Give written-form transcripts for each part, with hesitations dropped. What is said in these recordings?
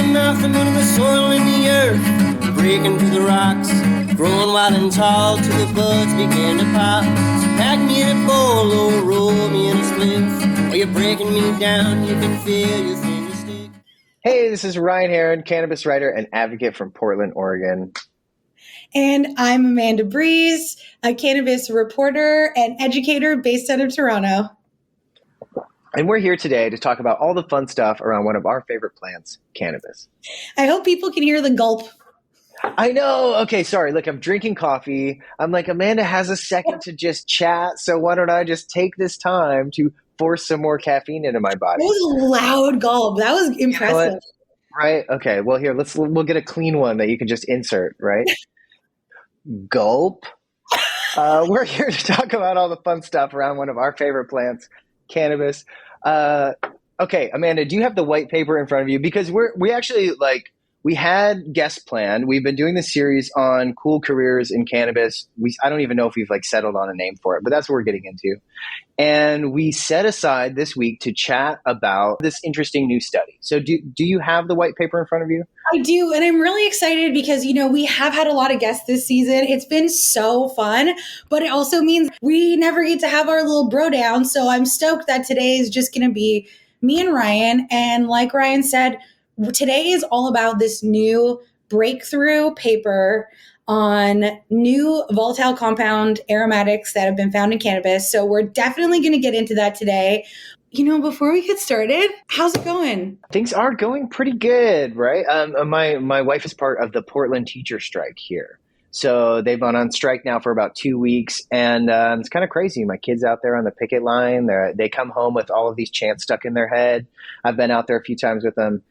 Coming off the moon and the soil in the earth, breaking through the rocks, growing wild and tall till the buds begin to pop. So pack me in a bowl or roll me in a spliff. While you're breaking me down, you can feel your fingers stick. Hey, this is Ryan Heron, cannabis writer and advocate from Portland, Oregon. And I'm Amanda Breeze, a cannabis reporter and educator based out of Toronto. And we're here today to talk about all the fun stuff around one of our favorite plants, cannabis. I hope people can hear the gulp. I know. Okay, sorry. Look, I'm drinking coffee. I'm like, Amanda has a second to just chat, so why don't I just take this time to force some more caffeine into my body? That was a loud gulp. That was impressive. You know what? Right? Okay. Well, here, we'll get a clean one that you can just insert, right? Gulp. We're here to talk about all the fun stuff around one of our favorite plants, cannabis. Okay, Amanda, do you have the white paper in front of you? Because we had guests planned. We've been doing this series on cool careers in cannabis. I don't even know if we've settled on a name for it, but that's what we're getting into. And we set aside this week to chat about this interesting new study. So do you have the white paper in front of you? I do. And I'm really excited because, we have had a lot of guests this season. It's been so fun, but it also means we never get to have our little bro down. So I'm stoked that today is just going to be me and Ryan. And like Ryan said, today is all about this new breakthrough paper on new volatile compound aromatics that have been found in cannabis. So we're definitely going to get into that today. Before we get started, how's it going? Things are going pretty good, right? My wife is part of the Portland teacher strike here. So they've gone on strike now for about 2 weeks, and it's kind of crazy. My kids out there on the picket line, they come home with all of these chants stuck in their head. I've been out there a few times with them.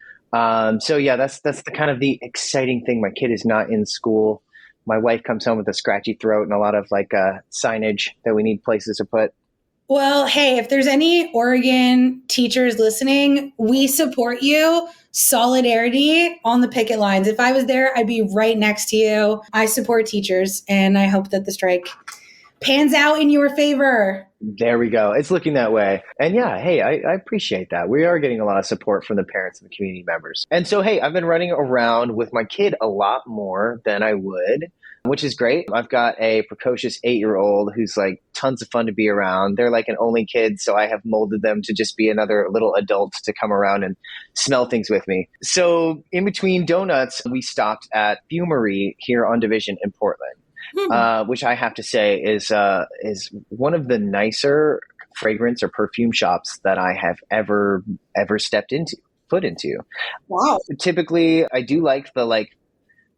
So yeah, that's the kind of the exciting thing. My kid is not in school. My wife comes home with a scratchy throat and a lot of signage that we need places to put. Well, hey, if there's any Oregon teachers listening, we support you. Solidarity on the picket lines. If I was there, I'd be right next to you. I support teachers, and I hope that the strike pans out in your favor. There we go. It's looking that way. And yeah, hey, I appreciate that. We are getting a lot of support from the parents and the community members. And so, hey, I've been running around with my kid a lot more than I would, which is great. I've got a precocious 8-year-old who's tons of fun to be around. They're an only kid, so I have molded them to just be another little adult to come around and smell things with me. So in between donuts, we stopped at Fumery here on Division in Portland. Which I have to say is one of the nicer fragrance or perfume shops that I have ever stepped foot into. Wow. Typically, I do like the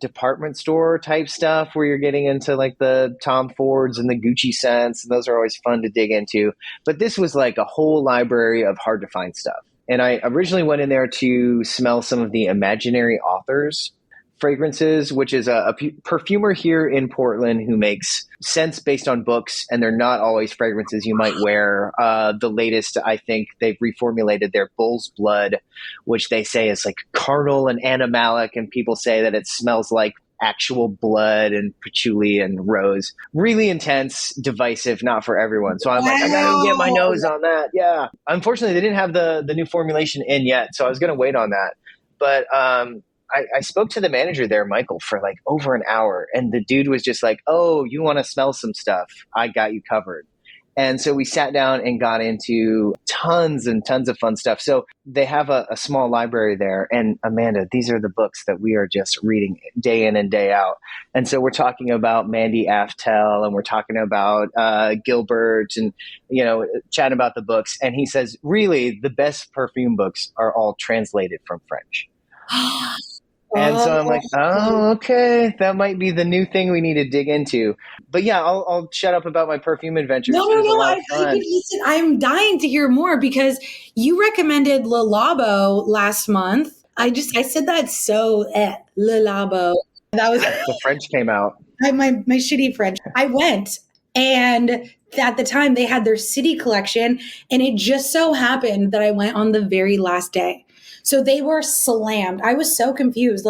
department store type stuff where you're getting into the Tom Fords and the Gucci scents, and those are always fun to dig into. But this was a whole library of hard to find stuff. And I originally went in there to smell some of the Imaginary Authors fragrances, which is a perfumer here in Portland who makes scents based on books, and they're not always fragrances you might wear. The latest, I think, they've reformulated their Bull's Blood, which they say is carnal and animalic, and people say that it smells like actual blood and patchouli and rose. Really intense, divisive, not for everyone. So I'm I gotta get my nose on that. Yeah. Unfortunately, they didn't have the new formulation in yet, so I was gonna wait on that. But I spoke to the manager there, Michael, for over an hour, and the dude was just oh, you want to smell some stuff? I got you covered. And so we sat down and got into tons and tons of fun stuff. So they have a small library there. And Amanda, these are the books that we are just reading day in and day out. And so we're talking about Mandy Aftel, and we're talking about Gilbert, and, chatting about the books. And he says, really, the best perfume books are all translated from French. And so I'm oh, okay, that might be the new thing we need to dig into. But yeah, I'll shut up about my perfume adventures. No. Listen, I'm dying to hear more because you recommended Le Labo last month. I said that so Le Labo. That was the French came out. My shitty French. I went, and at the time they had their city collection, and it just so happened that I went on the very last day. So they were slammed. I was so confused.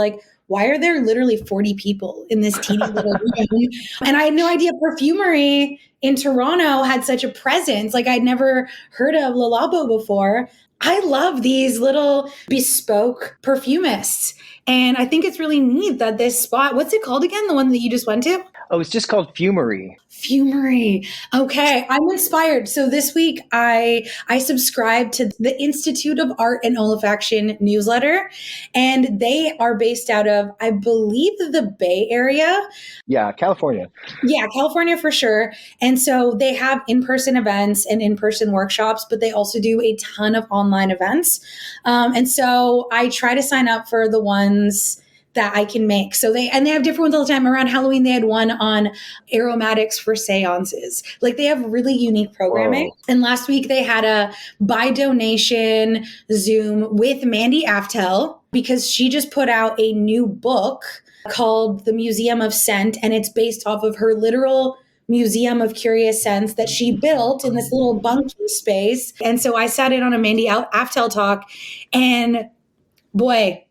Why are there literally 40 people in this teeny little room? And I had no idea perfumery in Toronto had such a presence. Like I'd never heard of Le Labo before. I love these little bespoke perfumists. And I think it's really neat that this spot, what's it called again? The one that you just went to? Oh, it's just called Fumery. Fumery. Okay, I'm inspired. So this week I subscribed to the Institute of Art and Olfaction newsletter, and they are based out of, I believe, the Bay Area. Yeah, California. Yeah, California for sure. And so they have in-person events and in-person workshops, but they also do a ton of online events. And so I try to sign up for the ones that I can make. So they have different ones all the time. Around Halloween, they had one on aromatics for seances. Like they have really unique programming. Whoa. And last week they had a by donation Zoom with Mandy Aftel because she just put out a new book called The Museum of Scent. And it's based off of her literal Museum of Curious Scents that she built in this little bunkie space. And so I sat in on a Mandy Aftel talk, and boy,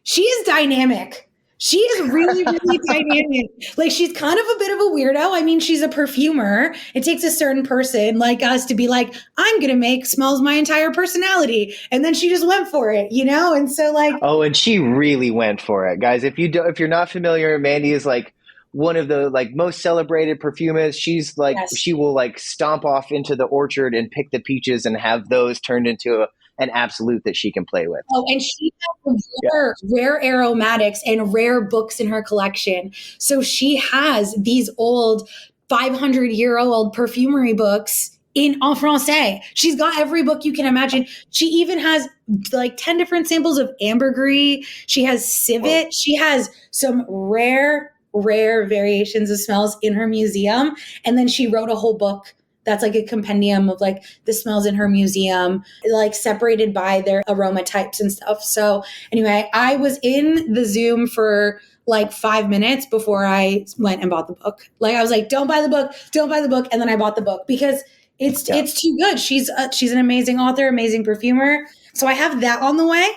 she is dynamic. She is really, really dynamic. Like she's kind of a bit of a weirdo. I mean, she's a perfumer. It takes a certain person like us to be like, I'm going to make smells my entire personality. And then she just went for it, you know? And so like, oh, and she really went for it, guys. If you're not familiar, Mandy is like one of the like most celebrated perfumists. She's like, yes. She will like stomp off into the orchard and pick the peaches and have those turned into an absolute that she can play with. Oh, and she has rare aromatics and rare books in her collection. So she has these old 500-year-old perfumery books en français. She's got every book you can imagine. She even has like 10 different samples of ambergris. She has civet. She has some rare variations of smells in her museum. And then she wrote a whole book that's like a compendium of like the smells in her museum, like separated by their aroma types and stuff. So anyway, I was in the Zoom for like 5 minutes before I went and bought the book. Like I was like, don't buy the book. And then I bought the book because it's too good. She's an amazing author, amazing perfumer. So I have that on the way.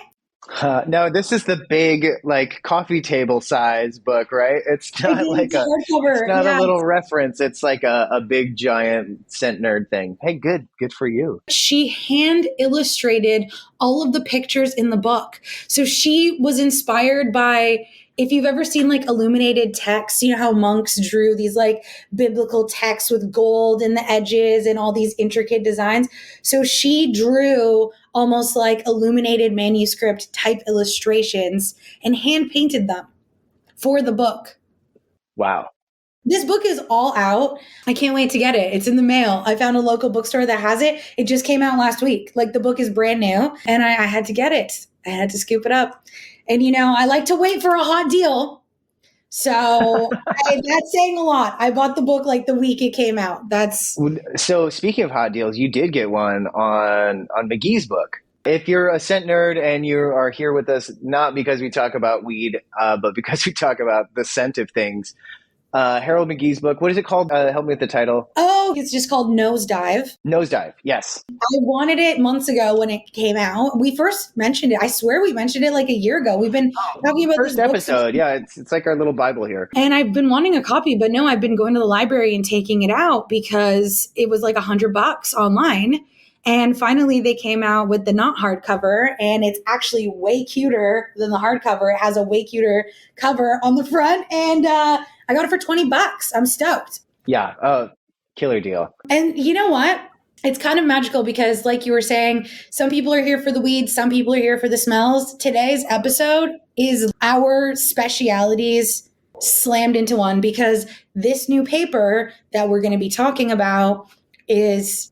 No, this is the big like coffee table size book, right? It's not like hardcover. It's not a little reference. It's like a big giant scent nerd thing. Hey, good for you. She hand illustrated all of the pictures in the book. So she was inspired by, if you've ever seen like illuminated text, you know how monks drew these like biblical texts with gold in the edges and all these intricate designs. So she drew almost like illuminated manuscript type illustrations and hand painted them for the book. Wow. This book is all out. I can't wait to get it. It's in the mail. I found a local bookstore that has it. It just came out last week. Like the book is brand new and I had to get it. I had to scoop it up. And, you know, I like to wait for a hot deal. So that's saying a lot. I bought the book like the week it came out. So speaking of hot deals, you did get one on McGee's book. If you're a scent nerd and you are here with us, not because we talk about weed, but because we talk about the scent of things, Harold McGee's book, what is it called? Help me with the title. Oh, it's just called Nosedive. Nosedive, yes. I wanted it months ago when it came out. We first mentioned it. I swear we mentioned it like a year ago. We've been talking about first this episode. Yeah, it's like our little Bible here. And I've been wanting a copy, but no, I've been going to the library and taking it out because it was like $100 online. And finally, they came out with the not hardcover, and it's actually way cuter than the hardcover. It has a way cuter cover on the front, and I got it for $20. I'm stoked. Yeah, killer deal. And you know what? It's kind of magical because, like you were saying, some people are here for the weeds, some people are here for the smells. Today's episode is our specialities slammed into one because this new paper that we're going to be talking about is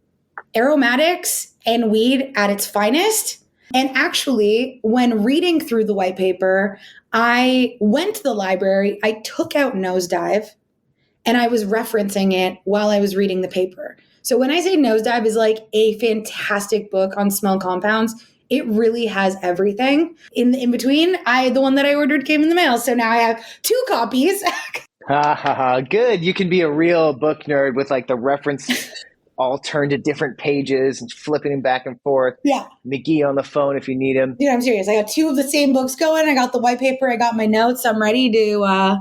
aromatics and weed at its finest. And actually, when reading through the white paper, I went to the library, I took out Nosedive, and I was referencing it while I was reading the paper. So when I say Nosedive is like a fantastic book on smell compounds, it really has everything. In between, the one that I ordered came in the mail. So now I have 2 copies. Good. You can be a real book nerd with like the reference all turned to different pages and flipping them back and forth. Yeah. McGee on the phone if you need him. Dude, I'm serious. I got 2 of the same books going. I got the white paper. I got my notes. I'm ready to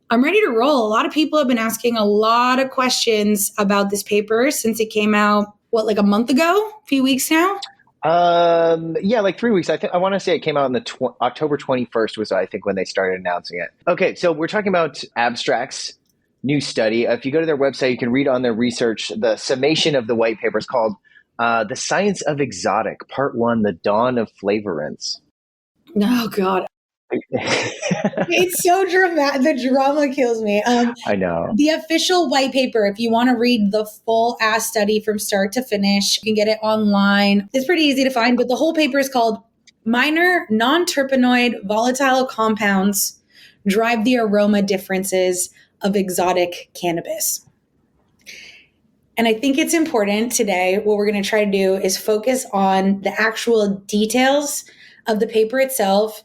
I'm ready to roll. A lot of people have been asking a lot of questions about this paper since it came out, like a month ago, a few weeks now? Yeah, like 3 weeks. I want to say it came out in the October 21st was I think when they started announcing it. Okay, so we're talking about Abstrax new study. If you go to their website, you can read on their research. The summation of the white paper is called "The Science of Exotic, Part 1: The Dawn of Flavorants." Oh God. It's so dramatic. The drama kills me. I know. The official white paper, if you want to read the full ass study from start to finish, you can get it online. It's pretty easy to find, but the whole paper is called Minor Non-Terpenoid Volatile Compounds Drive the Aroma Differences of Exotic Cannabis. And I think it's important today, what we're going to try to do is focus on the actual details of the paper itself,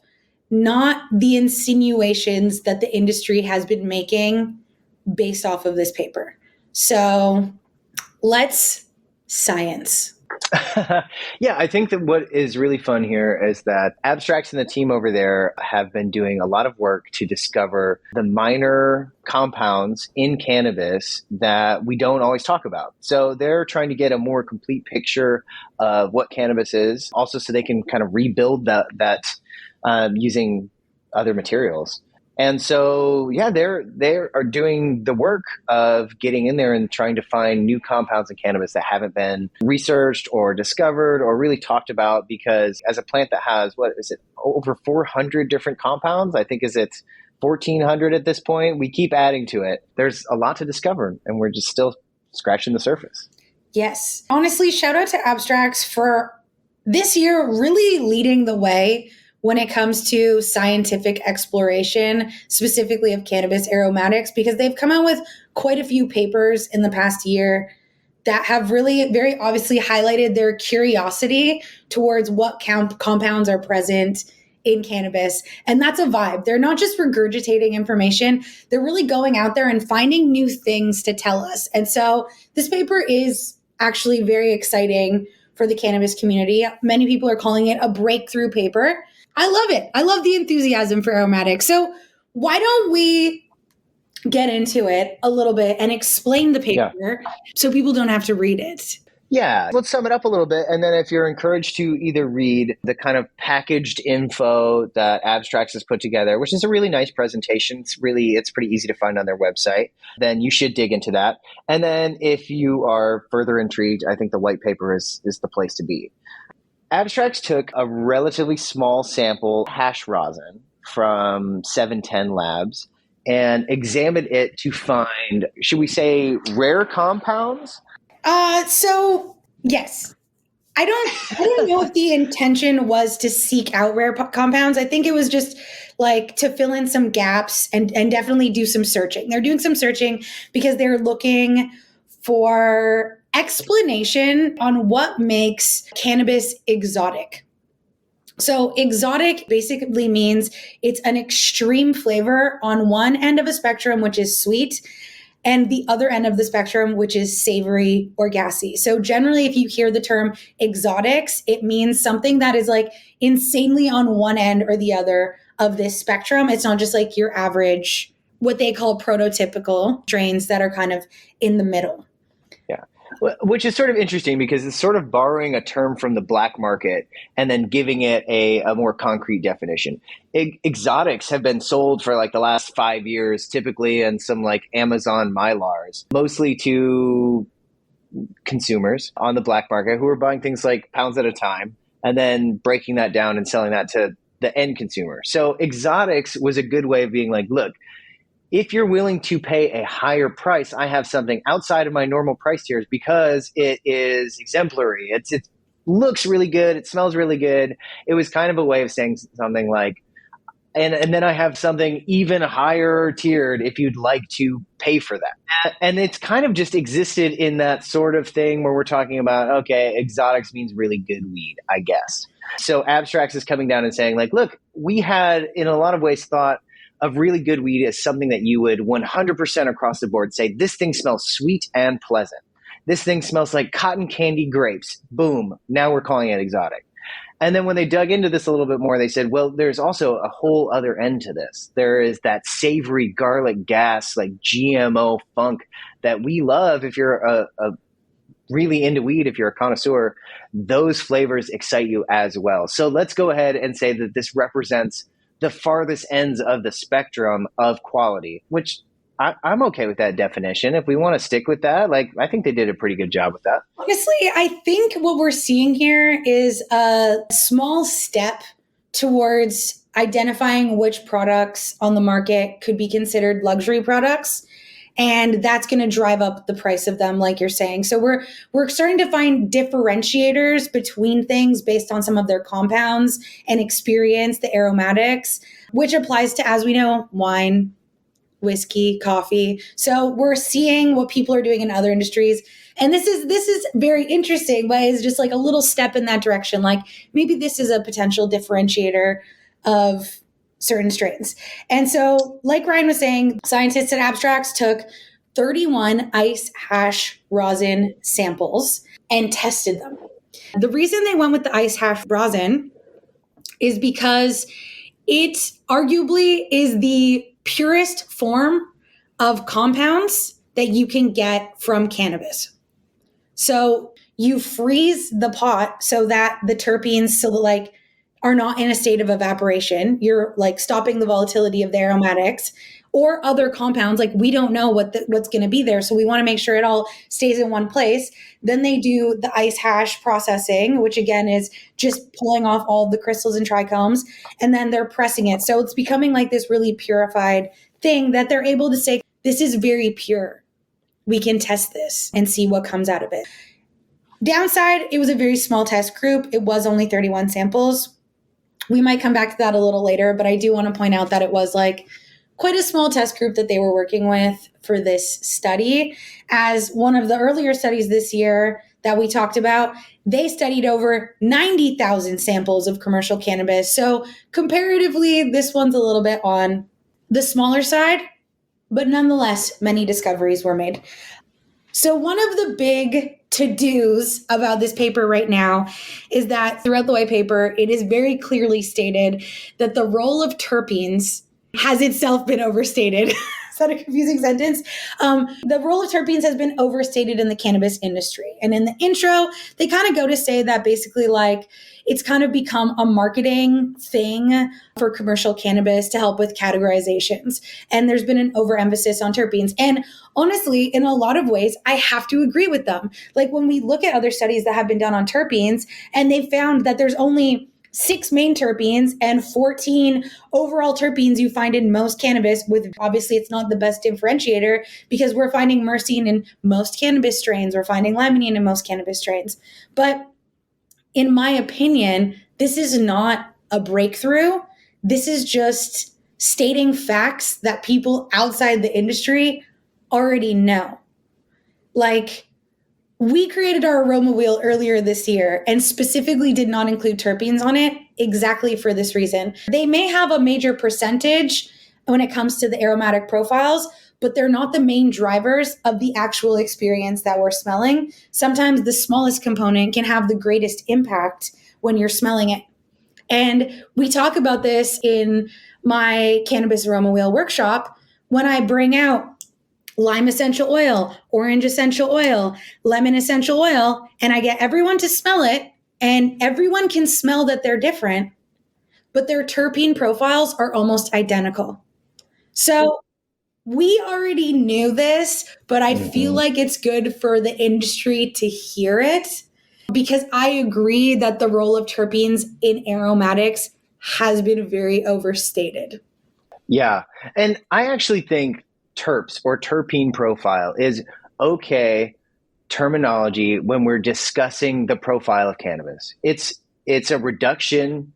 not the insinuations that the industry has been making based off of this paper. So let's science. Yeah, I think that what is really fun here is that Abstrax and the team over there have been doing a lot of work to discover the minor compounds in cannabis that we don't always talk about. So they're trying to get a more complete picture of what cannabis is, also so they can kind of rebuild that using other materials. And so, yeah, they are doing the work of getting in there and trying to find new compounds in cannabis that haven't been researched or discovered or really talked about. Because as a plant that has, what is it, over 400 different compounds? I think is it 1,400 at this point. We keep adding to it. There's a lot to discover, and we're just still scratching the surface. Yes. Honestly, shout out to Abstrax for this year really leading the way when it comes to scientific exploration, specifically of cannabis aromatics, because they've come out with quite a few papers in the past year that have really very obviously highlighted their curiosity towards what compounds are present in cannabis. And that's a vibe. They're not just regurgitating information. They're really going out there and finding new things to tell us. And so this paper is actually very exciting for the cannabis community. Many people are calling it a breakthrough paper. I love it. I love the enthusiasm for aromatics. So why don't we get into it a little bit and explain the paper so people don't have to read it? Yeah, let's sum it up a little bit. And then if you're encouraged to either read the kind of packaged info that Abstrax has put together, which is a really nice presentation. It's pretty easy to find on their website. Then you should dig into that. And then if you are further intrigued, I think the white paper is the place to be. Abstrax took a relatively small sample hash rosin from 710 Labs and examined it to find, should we say, rare compounds? So yes, I don't know if the intention was to seek out rare compounds. I think it was just like to fill in some gaps and definitely do some searching. They're doing some searching because they're looking for explanation on what makes cannabis exotic. So exotic basically means it's an extreme flavor on one end of a spectrum, which is sweet, and the other end of the spectrum, which is savory or gassy. So generally, if you hear the term exotics, it means something that is like insanely on one end or the other of this spectrum. It's not just like your average, what they call prototypical strains that are kind of in the middle. Yeah. Which is sort of interesting because it's sort of borrowing a term from the black market and then giving it a more concrete definition. Exotics have been sold for like the last 5 years, typically in some like Amazon Mylars, mostly to consumers on the black market who are buying things like pounds at a time and then breaking that down and selling that to the end consumer. So exotics was a good way of being like, look, if you're willing to pay a higher price, I have something outside of my normal price tiers because it is exemplary. It looks really good. It smells really good. It was kind of a way of saying something like, and then I have something even higher tiered if you'd like to pay for that. And it's kind of just existed in that sort of thing where we're talking about, okay, exotics means really good weed, I guess. So Abstrax is coming down and saying like, look, we had in a lot of ways thought of really good weed as something that you would 100% across the board say, this thing smells sweet and pleasant. This thing smells like cotton candy grapes. Boom. Now we're calling it exotic. And then when they dug into this a little bit more, they said, well, there's also a whole other end to this. There is that savory garlic gas, like GMO funk that we love if you're a really into weed, if you're a connoisseur. Those flavors excite you as well. So let's go ahead and say that this represents the farthest ends of the spectrum of quality, which I'm okay with that definition. If we want to stick with that, like, I think they did a pretty good job with that. Honestly, I think what we're seeing here is a small step towards identifying which products on the market could be considered luxury products. And that's going to drive up the price of them, like you're saying. So we're starting to find differentiators between things based on some of their compounds and experience, the aromatics, which applies to, as we know, wine, whiskey, coffee. So we're seeing what people are doing in other industries. And this is very interesting, but it's just like a little step in that direction. Like maybe this is a potential differentiator of certain strains. And so, like Ryan was saying, scientists at Abstrax took 31 ice hash rosin samples and tested them. The reason they went with the ice hash rosin is because it arguably is the purest form of compounds that you can get from cannabis. So you freeze the pot so that the terpenes, so that like are not in a state of evaporation. You're like stopping the volatility of the aromatics or other compounds. Like we don't know what's going to be there. So we want to make sure it all stays in one place. Then they do the ice hash processing, which again is just pulling off all the crystals and trichomes, and then they're pressing it. So it's becoming like this really purified thing that they're able to say, this is very pure. We can test this and see what comes out of it. Downside, it was a very small test group. It was only 31 samples. We might come back to that a little later, but I do want to point out that it was like quite a small test group that they were working with for this study. As one of the earlier studies this year that we talked about, they studied over 90,000 samples of commercial cannabis. So comparatively, this one's a little bit on the smaller side, but nonetheless, many discoveries were made. So one of the big to-dos about this paper right now is that throughout the white paper, it is very clearly stated that the role of terpenes has itself been overstated. Is that a confusing sentence? The role of terpenes has been overstated in the cannabis industry. And in the intro, they kind of go to say that basically like it's kind of become a marketing thing for commercial cannabis to help with categorizations. And there's been an overemphasis on terpenes. And honestly, in a lot of ways, I have to agree with them. Like when we look at other studies that have been done on terpenes, and they found that there's only 6 main terpenes and 14 overall terpenes you find in most cannabis, with obviously it's not the best differentiator because we're finding myrcene in most cannabis strains, we're finding limonene in most cannabis strains. But in my opinion, this is not a breakthrough. This is just stating facts that people outside the industry already know. Like, we created our aroma wheel earlier this year and specifically did not include terpenes on it exactly for this reason. They may have a major percentage when it comes to the aromatic profiles, but they're not the main drivers of the actual experience that we're smelling. Sometimes the smallest component can have the greatest impact when you're smelling it. And we talk about this in my cannabis aroma wheel workshop when I bring out lime essential oil, orange essential oil, lemon essential oil, and I get everyone to smell it, and everyone can smell that they're different, but their terpene profiles are almost identical. So we already knew this, but I feel like it's good for the industry to hear it, because I agree that the role of terpenes in aromatics has been very overstated. Yeah. And I actually think terps or terpene profile is okay terminology when we're discussing the profile of cannabis. It's a reduction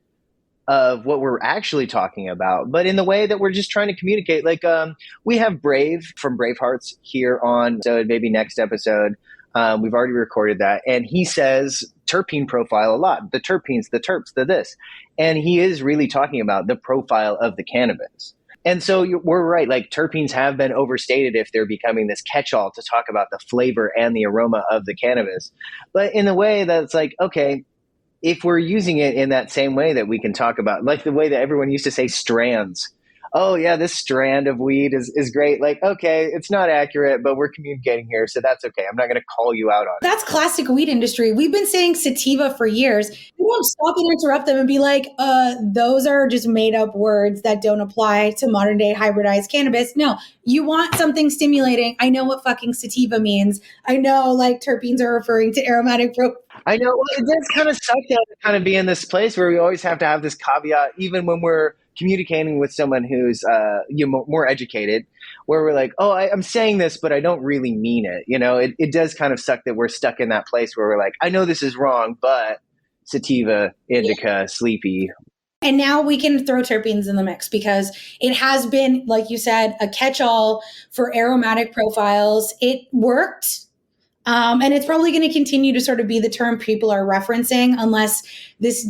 of what we're actually talking about, but in the way that we're just trying to communicate. Like we have Brave from Bravehearts here on, so maybe next episode. We've already recorded that, and he says terpene profile a lot. The terpenes, the terps, the this, and he is really talking about the profile of the cannabis. And so we're right, like terpenes have been overstated if they're becoming this catch-all to talk about the flavor and the aroma of the cannabis. But in the way that it's like, okay, if we're using it in that same way that we can talk about, like the way that everyone used to say strands. Oh yeah, this strand of weed is great. Like, okay, it's not accurate, but we're communicating here, so that's okay. I'm not going to call you out on it. That's classic weed industry. We've been saying sativa for years. You won't stop and interrupt them and be like, those are just made up words that don't apply to modern day hybridized cannabis. No, you want something stimulating. I know what fucking sativa means. I know like terpenes are referring to aromatic I know. Well, it does kind of suck to kind of be in this place where we always have to have this caveat, even when we're communicating with someone who's more educated, where we're like, oh, I'm saying this, but I don't really mean it. It does kind of suck that we're stuck in that place where we're like, I know this is wrong, but sativa, indica, sleepy. And now we can throw terpenes in the mix because it has been, like you said, a catch-all for aromatic profiles. It worked. And it's probably going to continue to sort of be the term people are referencing unless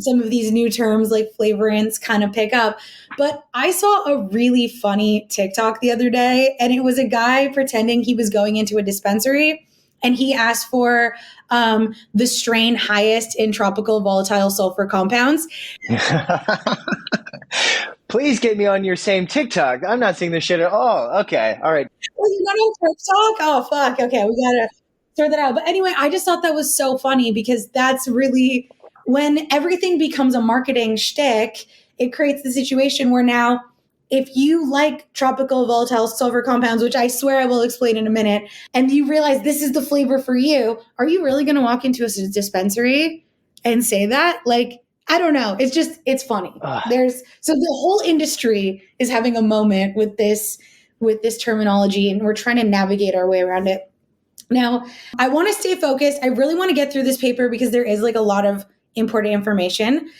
some of these new terms like flavorants kind of pick up. But I saw a really funny TikTok the other day, and it was a guy pretending he was going into a dispensary, and he asked for the strain highest in tropical volatile sulfur compounds. Please get me on your same TikTok. I'm not seeing this shit at all. Okay. All right. Well, you're not on TikTok? Oh, fuck. Okay. We got to throw that out. But anyway, I just thought that was so funny because that's really when everything becomes a marketing shtick, it creates the situation where now if you like tropical volatile sulfur compounds, which I swear I will explain in a minute, and you realize this is the flavor for you, are you really going to walk into a dispensary and say that? Like, I don't know. It's funny. So the whole industry is having a moment with this terminology, and we're trying to navigate our way around it. Now, I want to stay focused. I really want to get through this paper because there is like a lot of important information.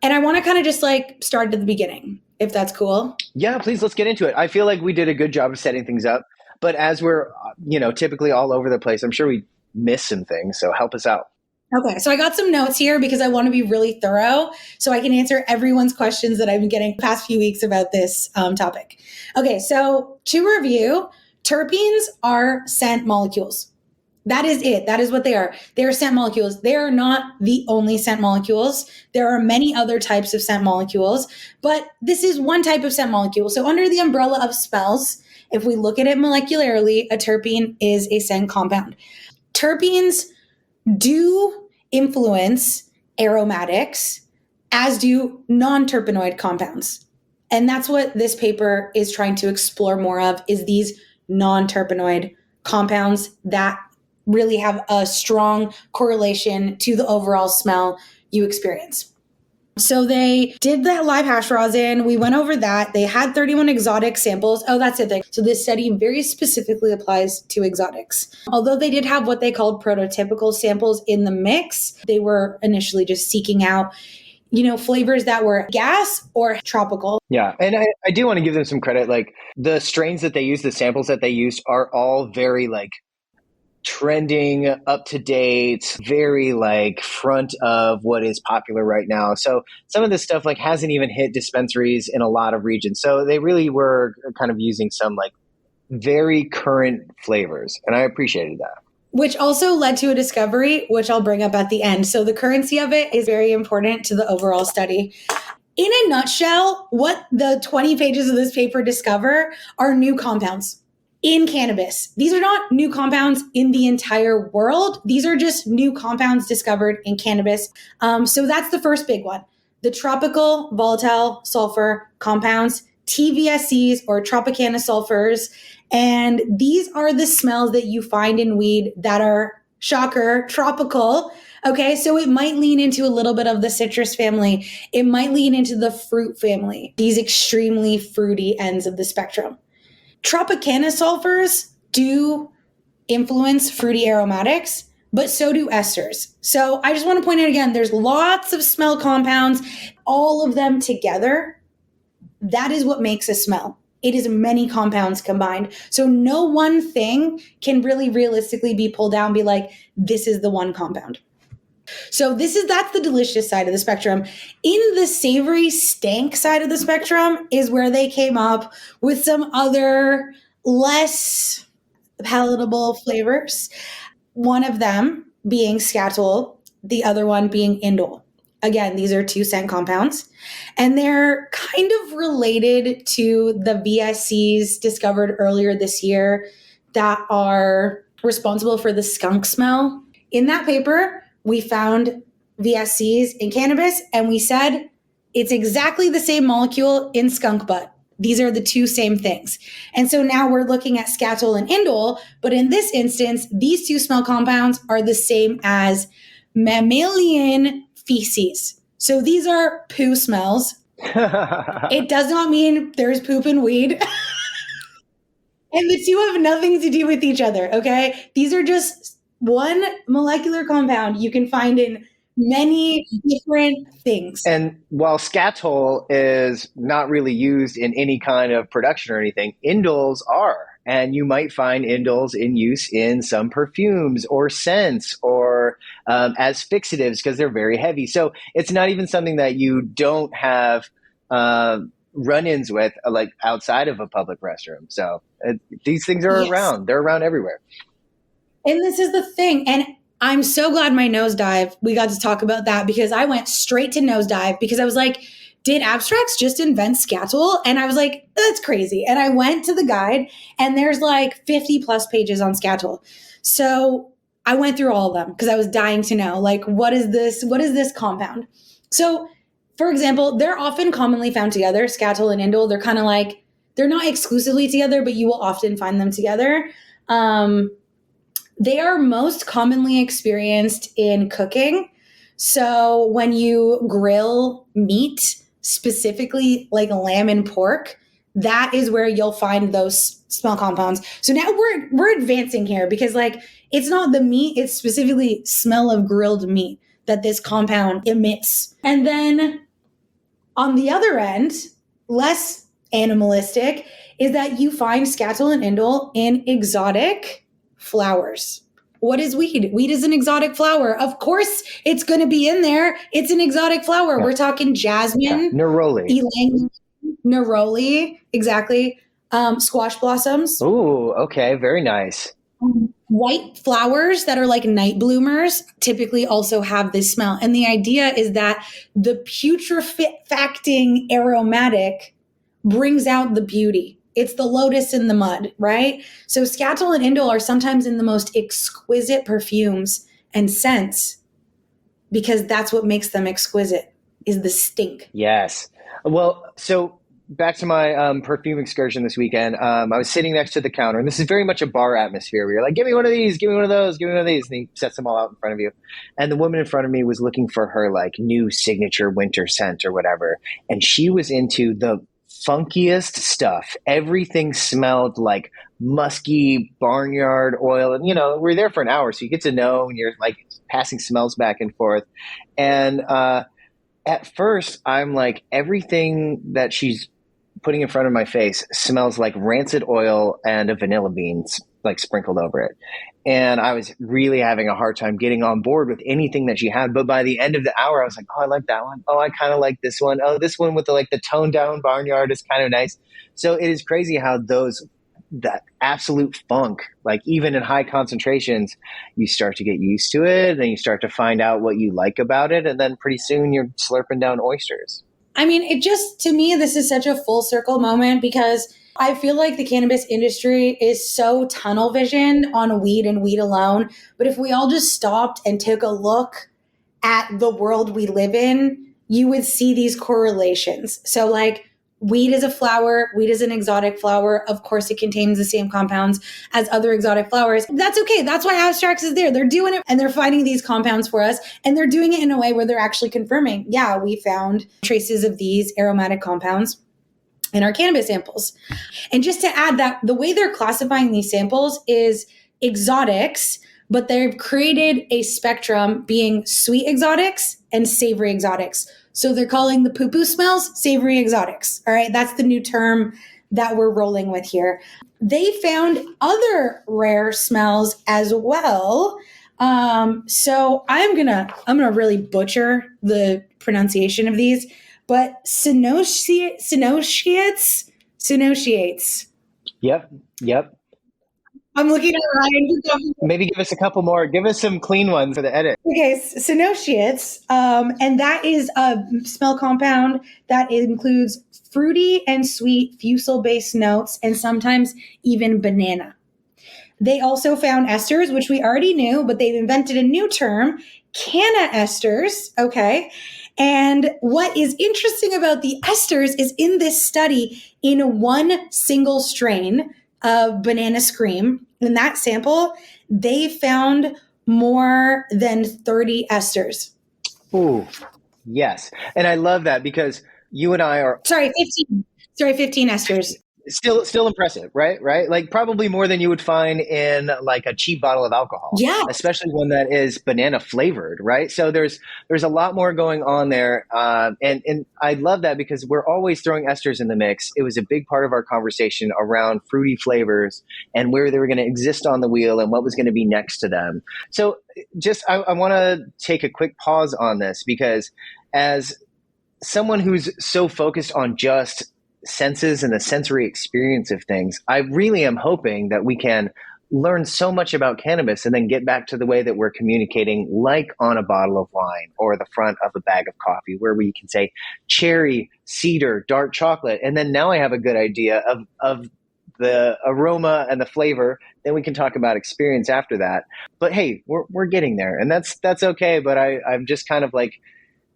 And I want to kind of just like start at the beginning, if that's cool. Yeah, please, let's get into it. I feel like we did a good job of setting things up. But as we're, typically all over the place, I'm sure we miss some things. So help us out. Okay, so I got some notes here because I want to be really thorough so I can answer everyone's questions that I've been getting the past few weeks about this topic. Okay, so to review, terpenes are scent molecules. That is it. That is what they are. They are scent molecules. They are not the only scent molecules. There are many other types of scent molecules, but this is one type of scent molecule. So under the umbrella of smells, if we look at it molecularly, a terpene is a scent compound. Terpenes do influence aromatics, as do non-terpenoid compounds. And that's what this paper is trying to explore more of, is these non-terpenoid compounds that really have a strong correlation to the overall smell you experience. So they did that live hash rosin. We went over that. They had 31 exotic samples. Oh, that's it. So this study very specifically applies to exotics. Although they did have what they called prototypical samples in the mix, they were initially just seeking out flavors that were gas or tropical. Yeah. And I do want to give them some credit. Like the strains that they used, the samples that they used are all very like trending, up to date, very like front of what is popular right now. So some of this stuff like hasn't even hit dispensaries in a lot of regions. So they really were kind of using some like very current flavors. And I appreciated that. Which also led to a discovery, which I'll bring up at the end. So the currency of it is very important to the overall study. In a nutshell, what the 20 pages of this paper discover are new compounds in cannabis. These are not new compounds in the entire world. These are just new compounds discovered in cannabis. So that's the first big one. The tropical volatile sulfur compounds, TVSCs or Tropicana sulfurs. And these are the smells that you find in weed that are, shocker, tropical. Okay, so it might lean into a little bit of the citrus family. It might lean into the fruit family, these extremely fruity ends of the spectrum. Tropicana sulfurs do influence fruity aromatics, but so do esters. So I just want to point out again, there's lots of smell compounds, all of them together. That is what makes a smell. It is many compounds combined. So no one thing can really realistically be pulled out and be like, this is the one compound. So that's the delicious side of the spectrum. In the savory stank side of the spectrum is where they came up with some other less palatable flavors. One of them being scatol, the other one being indole. Again, these are 2 scent compounds, and they're kind of related to the VSCs discovered earlier this year that are responsible for the skunk smell. In that paper, we found VSCs in cannabis, and we said it's exactly the same molecule in skunk butt. These are the 2 same things. And so now we're looking at scatol and indole, but in this instance, these 2 smell compounds are the same as mammalian feces. So these are poo smells. It does not mean there's poop and weed. And the 2 have nothing to do with each other, okay? These are just one molecular compound you can find in many different things. And while scatol is not really used in any kind of production or anything, indoles are. And you might find indoles in use in some perfumes or scents or as fixatives because they're very heavy. So it's not even something that you don't have run-ins with like outside of a public restroom. So these things are around. They're around everywhere. And this is the thing. And I'm so glad my nosedive, we got to talk about that because I went straight to nosedive because I was like, did Abstrax just invent scatol? And I was like, that's crazy. And I went to the guide and there's like 50 plus pages on scatol. So I went through all of them because I was dying to know, like, what is this compound? So for example, they're often commonly found together, scatol and indole. They're kind of like, they're not exclusively together, but you will often find them together. They are most commonly experienced in cooking. So when you grill meat, specifically like lamb and pork, that is where you'll find those smell compounds. So now we're advancing here because like it's not the meat, it's specifically smell of grilled meat that this compound emits. And then on the other end, less animalistic, is that you find scatol and indole in exotic flowers. What is weed? Weed is an exotic flower. Of course, it's going to be in there. It's an exotic flower. Yeah. We're talking jasmine, neroli, neroli, exactly. Squash blossoms. Ooh, okay, very nice. White flowers that are like night bloomers typically also have this smell. And the idea is that the putrefacting aromatic brings out the beauty. It's the lotus in the mud, right? So scatol and indole are sometimes in the most exquisite perfumes and scents because that's what makes them exquisite, is the stink. Yes. Well, so back to my perfume excursion this weekend. I was sitting next to the counter, and this is very much a bar atmosphere where you're like, give me one of these, give me one of those, give me one of these. And he sets them all out in front of you. And the woman in front of me was looking for her like new signature winter scent or whatever. And she was into the funkiest stuff. Everything smelled like musky barnyard oil. And, you know, we're there for an hour, so you get to know, and you're like passing smells back and forth. And at first, I'm like, everything that she's putting in front of my face smells like rancid oil and a vanilla bean like sprinkled over it. And I was really having a hard time getting on board with anything that she had. But by the end of the hour, I was like, oh, I like that one. Oh, I kind of like this one. Oh, this one with the toned down barnyard is kind of nice. So it is crazy how that absolute funk, like even in high concentrations, you start to get used to it and you start to find out what you like about it. And then pretty soon you're slurping down oysters. I mean, to me, this is such a full circle moment because I feel like the cannabis industry is so tunnel vision on weed and weed alone. But if we all just stopped and took a look at the world we live in, you would see these correlations. So like weed is a flower, weed is an exotic flower. Of course, it contains the same compounds as other exotic flowers. That's okay. That's why Abstrax is there. They're doing it and they're finding these compounds for us. And they're doing it in a way where they're actually confirming, yeah, we found traces of these aromatic compounds in our cannabis samples. And just to add that the way they're classifying these samples is exotics, but they've created a spectrum being sweet exotics and savory exotics. So they're calling the poo-poo smells savory exotics. All right. That's the new term that we're rolling with here. They found other rare smells as well. So I'm gonna really butcher the pronunciation of these, but synochiates. Yep. I'm looking at Ryan. Maybe give us a couple more. Give us some clean ones for the edit. Okay, Synoviates, and that is a smell compound that includes fruity and sweet fusel-based notes, and sometimes even banana. They also found esters, which we already knew, but they've invented a new term, canna esters. Okay. And what is interesting about the esters is in this study, in one single strain of banana scream, in that sample, they found more than 30 esters. Ooh, yes. And I love that because you and I are Sorry, 15. Sorry, 15 esters. still impressive, right? Like probably more than you would find in like a cheap bottle of alcohol. Yeah. Especially one that is banana flavored, right? So there's a lot more going on there, and I love that because we're always throwing esters in the mix. It was a big part of our conversation around fruity flavors and where they were going to exist on the wheel and what was going to be next to them. So just I want to take a quick pause on this because as someone who's so focused on just senses and the sensory experience of things, I really am hoping that we can learn so much about cannabis and then get back to the way that we're communicating, like on a bottle of wine or the front of a bag of coffee, where we can say cherry, cedar, dark chocolate. And then now I have a good idea of the aroma and the flavor. Then we can talk about experience after that. But hey, we're getting there, and that's okay. But I'm just kind of like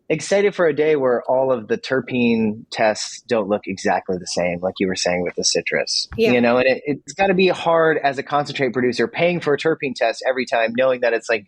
excited for a day where all of the terpene tests don't look exactly the same, like you were saying with the citrus. Yeah. And it's got to be hard as a concentrate producer paying for a terpene test every time, knowing that it's like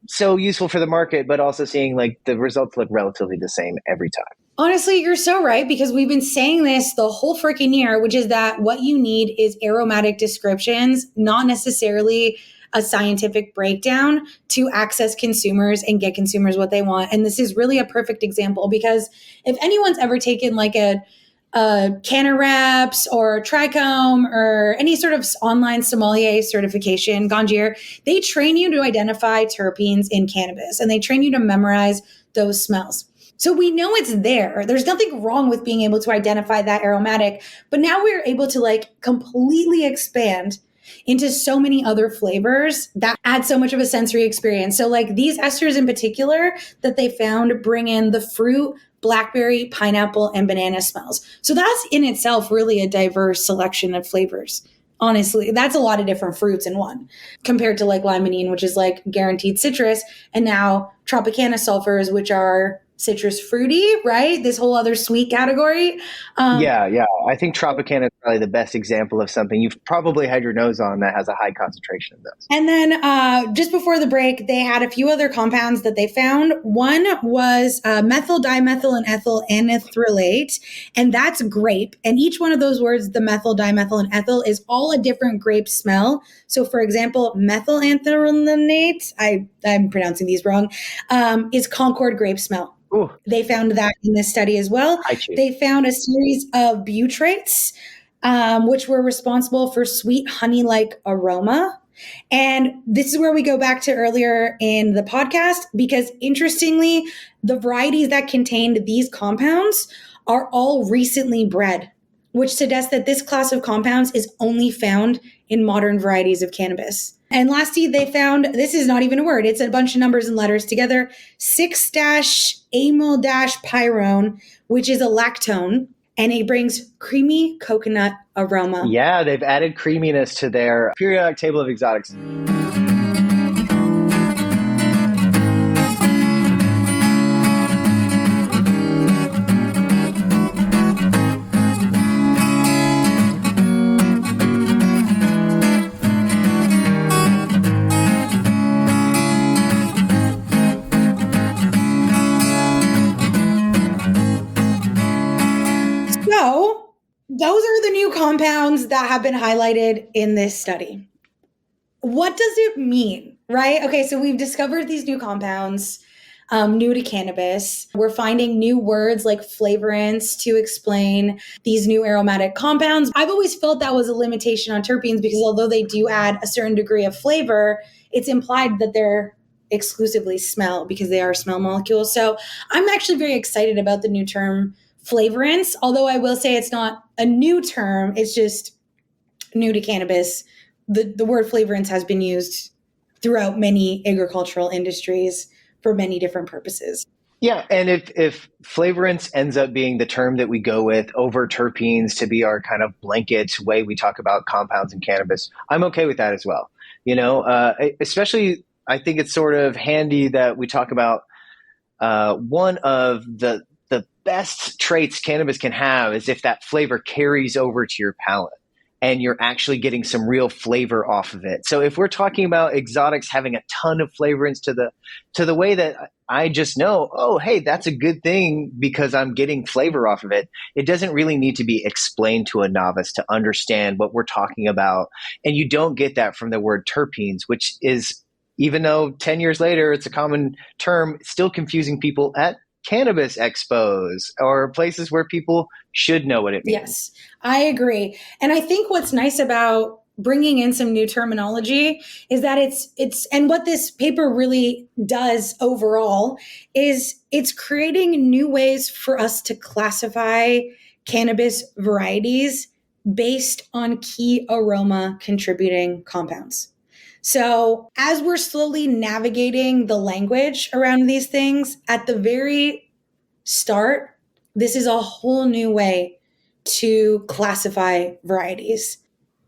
so useful for the market, but also seeing like the results look relatively the same every time. Honestly, you're so right, because we've been saying this the whole freaking year, which is that what you need is aromatic descriptions, not necessarily a scientific breakdown, to access consumers and get consumers what they want. And this is really a perfect example, because if anyone's ever taken like a Canareps or Trichome or any sort of online sommelier certification, Ganjier, they train you to identify terpenes in cannabis, and they train you to memorize those smells. So we know it's there. There's nothing wrong with being able to identify that aromatic, but now we're able to like completely expand into so many other flavors that add so much of a sensory experience. So like these esters in particular that they found bring in the fruit, blackberry, pineapple, and banana smells. So that's in itself really a diverse selection of flavors. Honestly, that's a lot of different fruits in one, compared to like limonene, which is like guaranteed citrus, and now Tropicana sulfurs, which are citrus fruity, right? This whole other sweet category. Yeah. I think Tropicana is probably the best example of something you've probably had your nose on that has a high concentration of those. And then just before the break, they had a few other compounds that they found. One was methyl dimethyl and ethyl anithrylate, and that's grape. And each one of those words, the methyl, dimethyl, and ethyl, is all a different grape smell. So, for example, methyl anthralenate, I'm pronouncing these wrong, is Concord grape smell. Ooh. They found that in this study as well. They found a series of butyrates, which were responsible for sweet honey-like aroma. And this is where we go back to earlier in the podcast, because interestingly, the varieties that contained these compounds are all recently bred, which suggests that this class of compounds is only found in modern varieties of cannabis. And lastly, they found, this is not even a word, it's a bunch of numbers and letters together, 6-amyl-pyrone, which is a lactone, and it brings creamy coconut aroma. Yeah, they've added creaminess to their periodic table of exotics. So those are the new compounds that have been highlighted in this study. What does it mean, right? Okay, so we've discovered these new compounds, new to cannabis. We're finding new words like flavorants to explain these new aromatic compounds. I've always felt that was a limitation on terpenes, because although they do add a certain degree of flavor, it's implied that they're exclusively smell, because they are smell molecules. So I'm actually very excited about the new term flavorants, although I will say it's not a new term, it's just new to cannabis the word flavorants has been used throughout many agricultural industries for many different purposes. Yeah, and if flavorants ends up being the term that we go with over terpenes to be our kind of blanket way we talk about compounds in cannabis, I'm okay with that as well. Especially I think it's sort of handy that we talk about one of the best traits cannabis can have is if that flavor carries over to your palate and you're actually getting some real flavor off of it. So if we're talking about exotics having a ton of flavorants to the way that I just know, oh, hey, that's a good thing because I'm getting flavor off of it. It doesn't really need to be explained to a novice to understand what we're talking about. And you don't get that from the word terpenes, which is, even though 10 years later it's a common term, still confusing people at cannabis expos or places where people should know what it means. Yes, I agree. And I think what's nice about bringing in some new terminology is that it's and what this paper really does overall is it's creating new ways for us to classify cannabis varieties based on key aroma contributing compounds. So, as we're slowly navigating the language around these things, at the very start, this is a whole new way to classify varieties.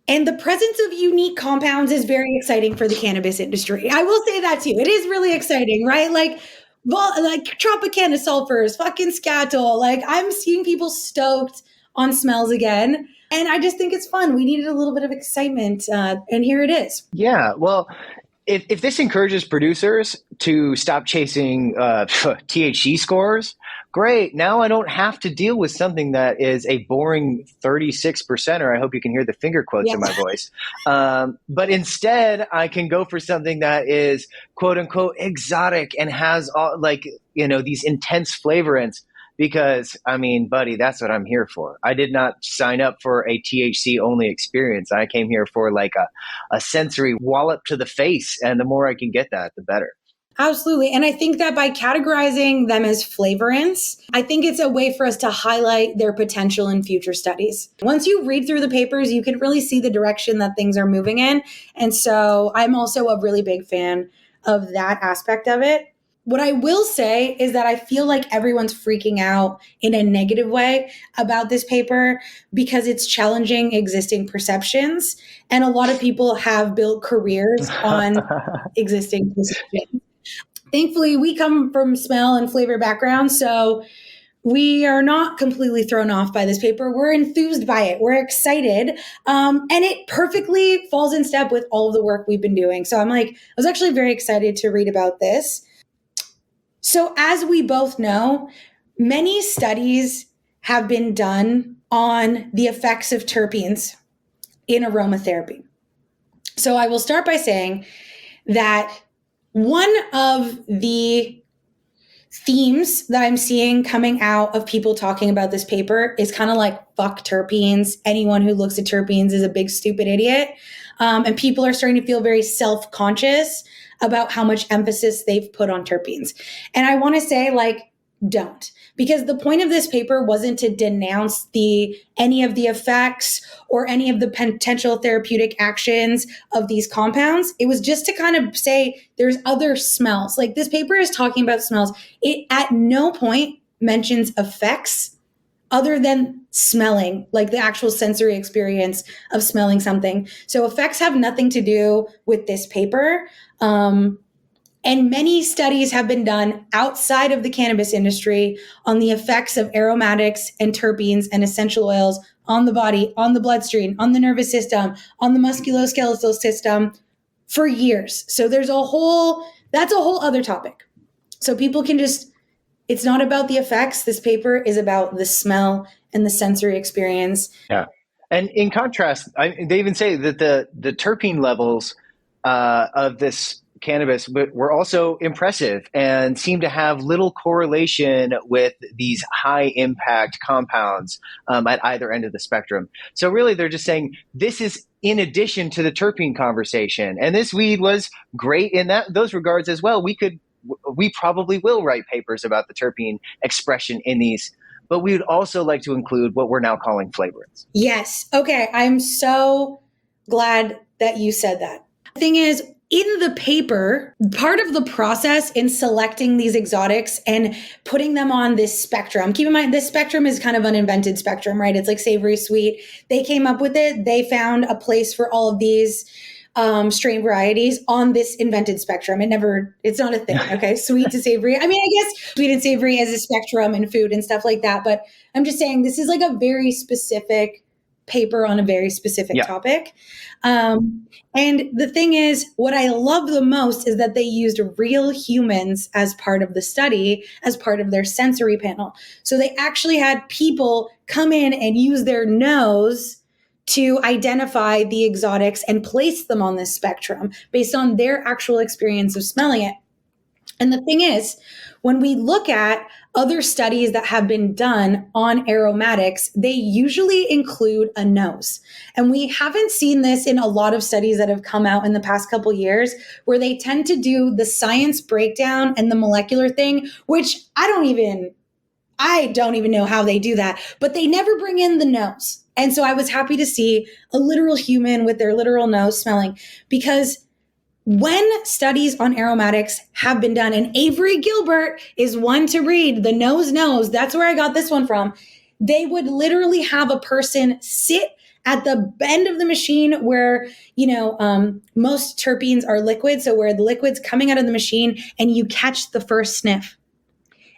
And the presence of unique compounds is very exciting for the cannabis industry. I will say that too. It is really exciting, right? Like Tropicana sulfurs, fucking scatol. Like I'm seeing people stoked on smells again. And I just think it's fun. We needed a little bit of excitement. And here it is. Yeah, well, if this encourages producers to stop chasing THC scores, great. Now I don't have to deal with something that is a boring 36%, or I hope you can hear the finger quotes in my voice. But instead, I can go for something that is quote unquote exotic and has all, these intense flavorants. Because, I mean, buddy, that's what I'm here for. I did not sign up for a THC only experience. I came here for like a sensory wallop to the face. And the more I can get that, the better. Absolutely. And I think that by categorizing them as flavorants, I think it's a way for us to highlight their potential in future studies. Once you read through the papers, you can really see the direction that things are moving in. And so I'm also a really big fan of that aspect of it. What I will say is that I feel like everyone's freaking out in a negative way about this paper because it's challenging existing perceptions. And a lot of people have built careers on existing perceptions. Thankfully, we come from smell and flavor backgrounds, so we are not completely thrown off by this paper. We're enthused by it. We're excited. And it perfectly falls in step with all of the work we've been doing. So I was actually very excited to read about this. So as we both know, many studies have been done on the effects of terpenes in aromatherapy. So I will start by saying that one of the themes that I'm seeing coming out of people talking about this paper is kind of like, fuck terpenes. Anyone who looks at terpenes is a big stupid idiot. And people are starting to feel very self-conscious about how much emphasis they've put on terpenes. And I want to say, don't. Because the point of this paper wasn't to denounce any of the effects or any of the potential therapeutic actions of these compounds. It was just to kind of say there's other smells. Like this paper is talking about smells. It at no point mentions effects other than smelling, like the actual sensory experience of smelling something. So effects have nothing to do with this paper. And many studies have been done outside of the cannabis industry on the effects of aromatics and terpenes and essential oils on the body, on the bloodstream, on the nervous system, on the musculoskeletal system for years. So that's a whole other topic. So people can it's not about the effects. This paper is about the smell and the sensory experience. Yeah. And in contrast, they even say that the terpene levels of this cannabis were also impressive and seem to have little correlation with these high impact compounds at either end of the spectrum. So really, they're just saying this is in addition to the terpene conversation. And this weed was great in those regards as well. We probably will write papers about the terpene expression in these, but we would also like to include what we're now calling flavorants. Yes. Okay. I'm so glad that you said that. The thing is, in the paper, part of the process in selecting these exotics and putting them on this spectrum, keep in mind, this spectrum is kind of an invented spectrum, right? It's like savory, sweet. They came up with it. They found a place for all of these strain varieties on this invented spectrum. It's not a thing. Okay. Sweet to savory. I mean, I guess sweet and savory as a spectrum in food and stuff like that. But I'm just saying this is like a very specific paper on a very specific topic. And the thing is, what I love the most is that they used real humans as part of the study, as part of their sensory panel. So they actually had people come in and use their nose to identify the exotics and place them on this spectrum based on their actual experience of smelling it. And the thing is, when we look at other studies that have been done on aromatics, they usually include a nose. And we haven't seen this in a lot of studies that have come out in the past couple years, where they tend to do the science breakdown and the molecular thing, which I don't even know how they do that, but they never bring in the nose. And so I was happy to see a literal human with their literal nose smelling, because when studies on aromatics have been done, and Avery Gilbert is one to read, the nose knows, that's where I got this one from. They would literally have a person sit at the bend of the machine where, most terpenes are liquid. So where the liquid's coming out of the machine and you catch the first sniff.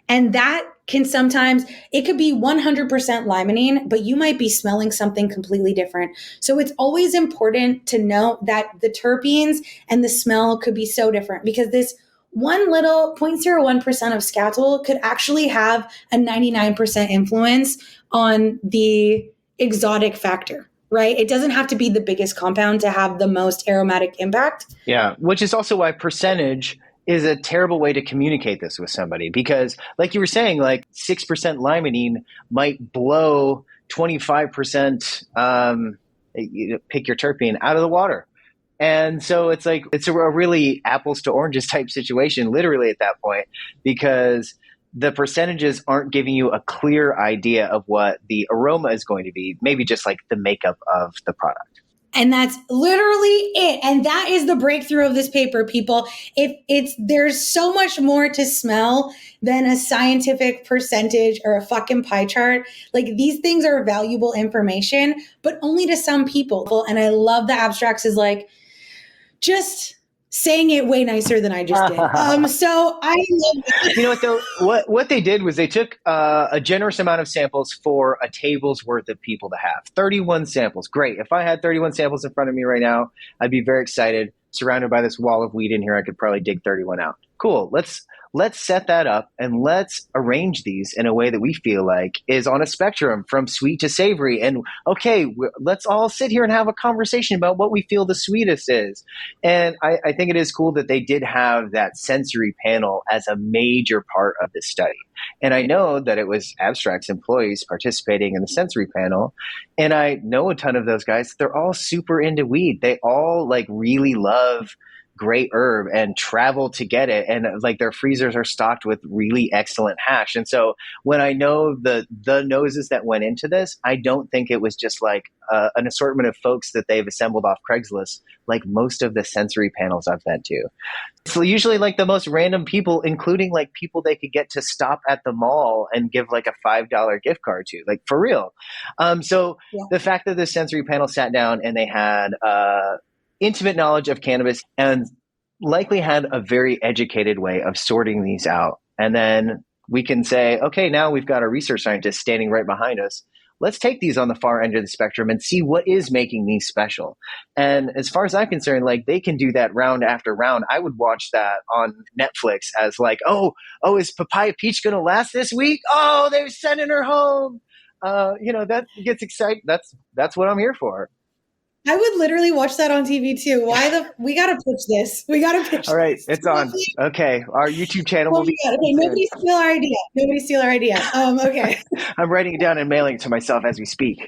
And that can sometimes, it could be 100% limonene, but you might be smelling something completely different. So it's always important to note that the terpenes and the smell could be so different, because this one little 0.01% of scatol could actually have a 99% influence on the exotic factor, right? It doesn't have to be the biggest compound to have the most aromatic impact. Yeah, which is also why percentage is a terrible way to communicate this with somebody, because like you were saying, like 6% limonene might blow 25%, pick your terpene out of the water. And so it's like, it's a really apples to oranges type situation, literally at that point, because the percentages aren't giving you a clear idea of what the aroma is going to be, maybe just like the makeup of the product. And that's literally it. And that is the breakthrough of this paper, people. There's so much more to smell than a scientific percentage or a fucking pie chart. Like, these things are valuable information, but only to some people. And I love that Abstrax is like, just saying it way nicer than I just did. So I love that. You know what though? What they did was they took a generous amount of samples for a table's worth of people to have. 31 samples. Great. If I had 31 samples in front of me right now, I'd be very excited. Surrounded by this wall of weed in here, I could probably dig 31 out. Cool. Let's set that up and let's arrange these in a way that we feel like is on a spectrum from sweet to savory. And okay, let's all sit here and have a conversation about what we feel the sweetest is. And I think it is cool that they did have that sensory panel as a major part of this study. And I know that it was Abstrax employees participating in the sensory panel. And I know a ton of those guys. They're all super into weed. They all like really love great herb and travel to get it, and like their freezers are stocked with really excellent hash. And so when I know the noses that went into this, I don't think it was just like an assortment of folks that they've assembled off Craigslist, like most of the sensory panels I've been to. It's usually like the most random people, including like people they could get to stop at the mall and give like a $5 gift card to, like for real. The fact that the sensory panel sat down and they had intimate knowledge of cannabis and likely had a very educated way of sorting these out. And then we can say, okay, now we've got a research scientist standing right behind us. Let's take these on the far end of the spectrum and see what is making these special. And as far as I'm concerned, like they can do that round after round. I would watch that on Netflix as like, oh, is Papaya Peach going to last this week? Oh, they're sending her home. That gets exciting. That's what I'm here for. I would literally watch that on TV too. We got to pitch this. We got to pitch All right, this. it's on. Okay, our YouTube channel will be. Okay, nobody steal our idea. Okay. I'm writing it down and mailing it to myself as we speak.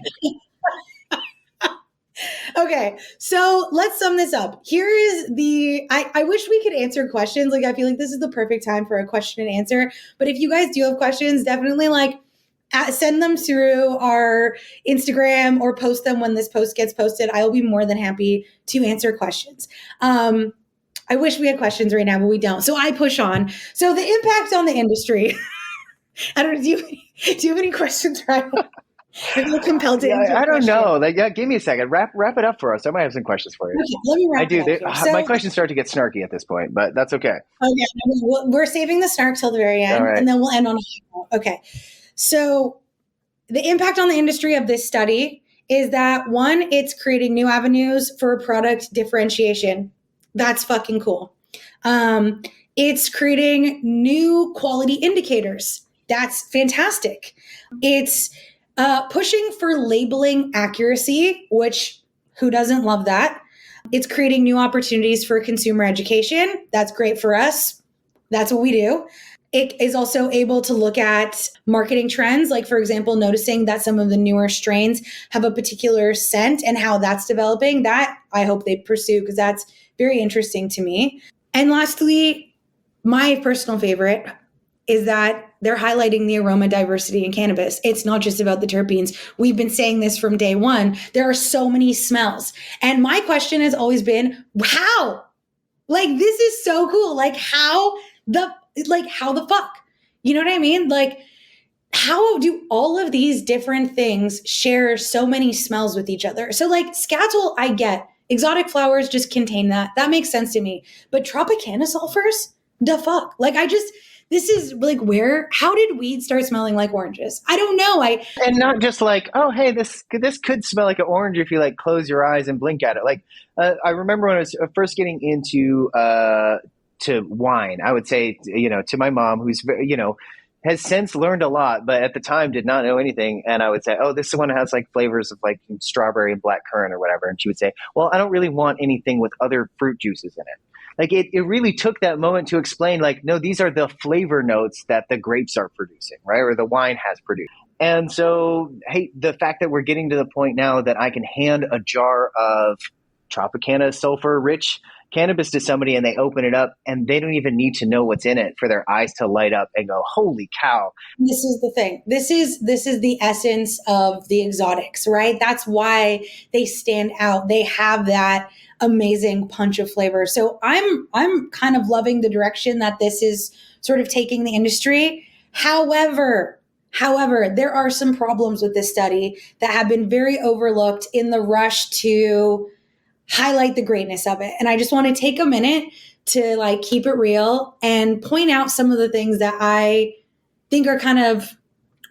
Okay, so let's sum this up. Here is I wish we could answer questions. Like, I feel like this is the perfect time for a question and answer. But if you guys do have questions, definitely like send them through our Instagram or post them when this post gets posted. I will be more than happy to answer questions. I wish we had questions right now, but we don't. So I push on. So the impact on the industry. I don't know. Do you have any questions, Ryan? I feel compelled to answer. I don't know. Like, yeah, give me a second. Wrap it up for us. I might have some questions for you. Okay, let me wrap it up here. My questions start to get snarky at this point, but that's okay. Okay, we're saving the snark till the very end, All right. and then we'll end on a high note. Okay. So the impact on the industry of this study is that, one, it's creating new avenues for product differentiation. That's fucking cool. It's creating new quality indicators. That's fantastic. It's pushing for labeling accuracy, which who doesn't love that? It's creating new opportunities for consumer education. That's great for us. That's what we do. It is also able to look at marketing trends, like, for example, noticing that some of the newer strains have a particular scent and how that's developing. That I hope they pursue, because that's very interesting to me. And lastly, my personal favorite is that they're highlighting the aroma diversity in cannabis. It's not just about the terpenes. We've been saying this from day one. There are so many smells. And my question has always been, how? Like, this is so cool. Like, how the fuck? You know what I mean? Like, how do all of these different things share so many smells with each other? So, like, Scatol, I get. Exotic flowers just contain that. That makes sense to me. But Tropicana sulfurs? The fuck? Like, this is like, how did weed start smelling like oranges? I don't know. And not just like, oh, hey, this could smell like an orange if you like close your eyes and blink at it. Like, I remember when I was first getting into to wine, I would say, to my mom, who's, has since learned a lot, but at the time did not know anything. And I would say, oh, this one has like flavors of like strawberry and black currant or whatever. And she would say, well, I don't really want anything with other fruit juices in it. Like, it really took that moment to explain, like, no, these are the flavor notes that the grapes are producing, right? Or the wine has produced. And so, hey, the fact that we're getting to the point now that I can hand a jar of Tropicana sulfur rich cannabis to somebody and they open it up and they don't even need to know what's in it for their eyes to light up and go, holy cow. This is the thing. This is the essence of the exotics, right? That's why they stand out. They have that amazing punch of flavor. So I'm kind of loving the direction that this is sort of taking the industry. However, there are some problems with this study that have been very overlooked in the rush to highlight the greatness of it. And I just want to take a minute to like keep it real and point out some of the things that I think are kind of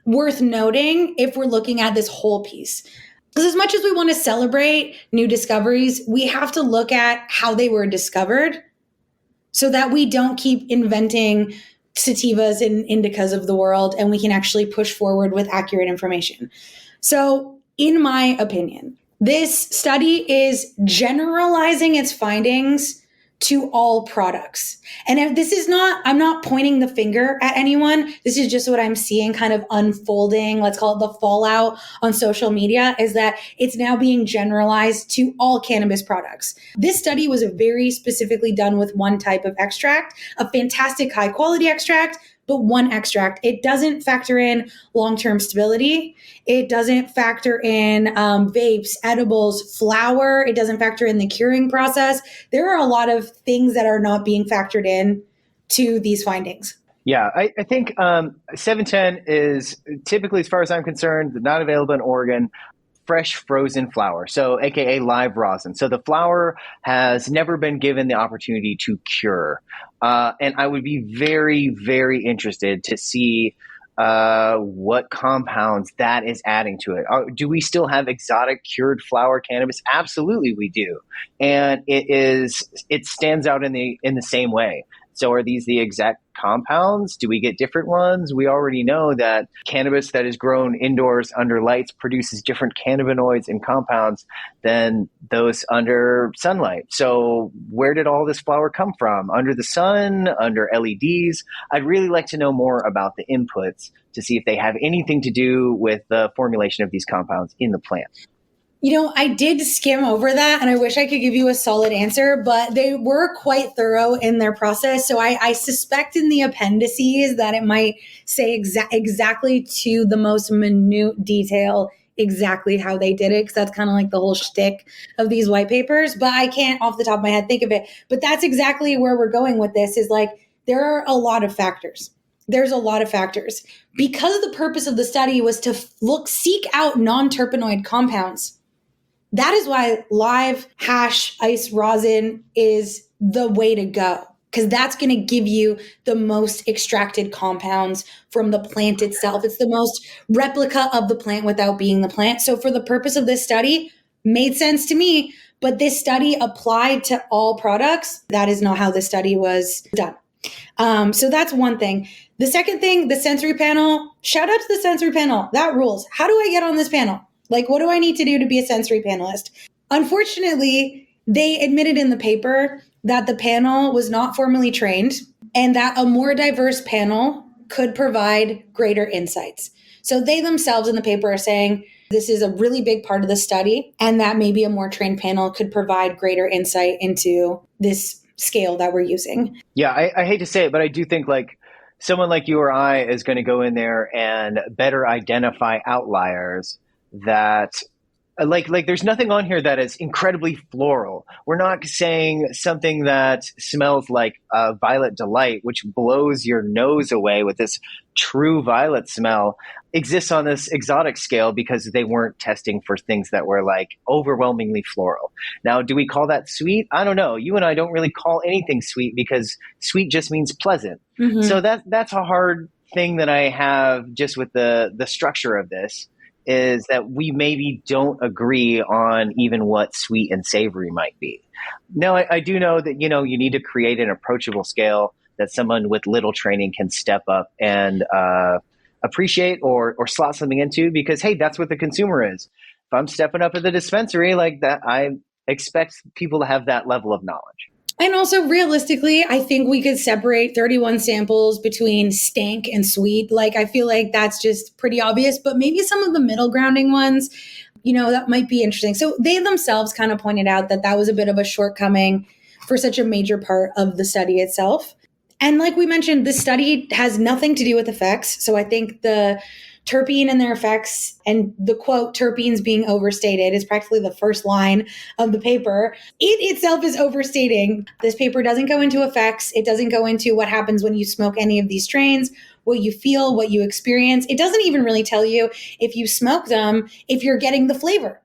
worth noting if we're looking at this whole piece. Because as much as we want to celebrate new discoveries, we have to look at how they were discovered so that we don't keep inventing sativas and indicas of the world, and we can actually push forward with accurate information. So, in my opinion, this study is generalizing its findings to all products. And this is not, I'm not pointing the finger at anyone. This is just what I'm seeing kind of unfolding. Let's call it the fallout on social media, is that it's now being generalized to all cannabis products. This study was very specifically done with one type of extract, a fantastic high quality extract, but one extract. It doesn't factor in long-term stability. It doesn't factor in vapes, edibles, flower. It doesn't factor in the curing process. There are a lot of things that are not being factored in to these findings. Yeah, I think 710 is typically, as far as I'm concerned, not available in Oregon. Fresh frozen flower, so aka live rosin. So the flower has never been given the opportunity to cure. And I would be very, very interested to see what compounds that is adding to it. Do we still have exotic cured flower cannabis? Absolutely we do. And it stands out in the same way. So are these the exact compounds? Do we get different ones? We already know that cannabis that is grown indoors under lights produces different cannabinoids and compounds than those under sunlight. So where did all this flower come from? Under the sun, under LEDs? I'd really like to know more about the inputs to see if they have anything to do with the formulation of these compounds in the plant. I did skim over that and I wish I could give you a solid answer, but they were quite thorough in their process. So I suspect in the appendices that it might say exactly to the most minute detail exactly how they did it, because that's kind of like the whole shtick of these white papers. But I can't off the top of my head think of it. But that's exactly where we're going with this, is like there are a lot of factors. There's a lot of factors. Because the purpose of the study was to seek out non-terpenoid compounds. That is why live hash ice rosin is the way to go, because that's going to give you the most extracted compounds from the plant itself. It's the most replica of the plant without being the plant. So for the purpose of this study, made sense to me, but this study applied to all products. That is not how the study was done. So that's one thing. The second thing, the sensory panel, shout out to the sensory panel. That rules. How do I get on this panel? Like, what do I need to do to be a sensory panelist? Unfortunately, they admitted in the paper that the panel was not formally trained and that a more diverse panel could provide greater insights. So they themselves in the paper are saying this is a really big part of the study and that maybe a more trained panel could provide greater insight into this scale that we're using. Yeah, I hate to say it, but I do think like someone like you or I is going to go in there and better identify outliers that like there's nothing on here that is incredibly floral. We're not saying something that smells like violet delight, which blows your nose away with this true violet smell, exists on this exotic scale because they weren't testing for things that were like overwhelmingly floral. Now, do we call that sweet? I don't know. You and I don't really call anything sweet because sweet just means pleasant. Mm-hmm. So that's a hard thing that I have just with the structure of this, is that we maybe don't agree on even what sweet and savory might be. Now, I do know that, you need to create an approachable scale that someone with little training can step up and appreciate or slot something into, because, hey, that's what the consumer is. If I'm stepping up at the dispensary like that, I expect people to have that level of knowledge. And also, realistically, I think we could separate 31 samples between stank and sweet. Like, I feel like that's just pretty obvious, but maybe some of the middle grounding ones, that might be interesting. So they themselves kind of pointed out that was a bit of a shortcoming for such a major part of the study itself. And like we mentioned, this study has nothing to do with effects. So I think the terpene and their effects, and the quote, terpenes being overstated, is practically the first line of the paper. It itself is overstating. This paper doesn't go into effects. It doesn't go into what happens when you smoke any of these strains, what you feel, what you experience. It doesn't even really tell you if you smoke them, if you're getting the flavor.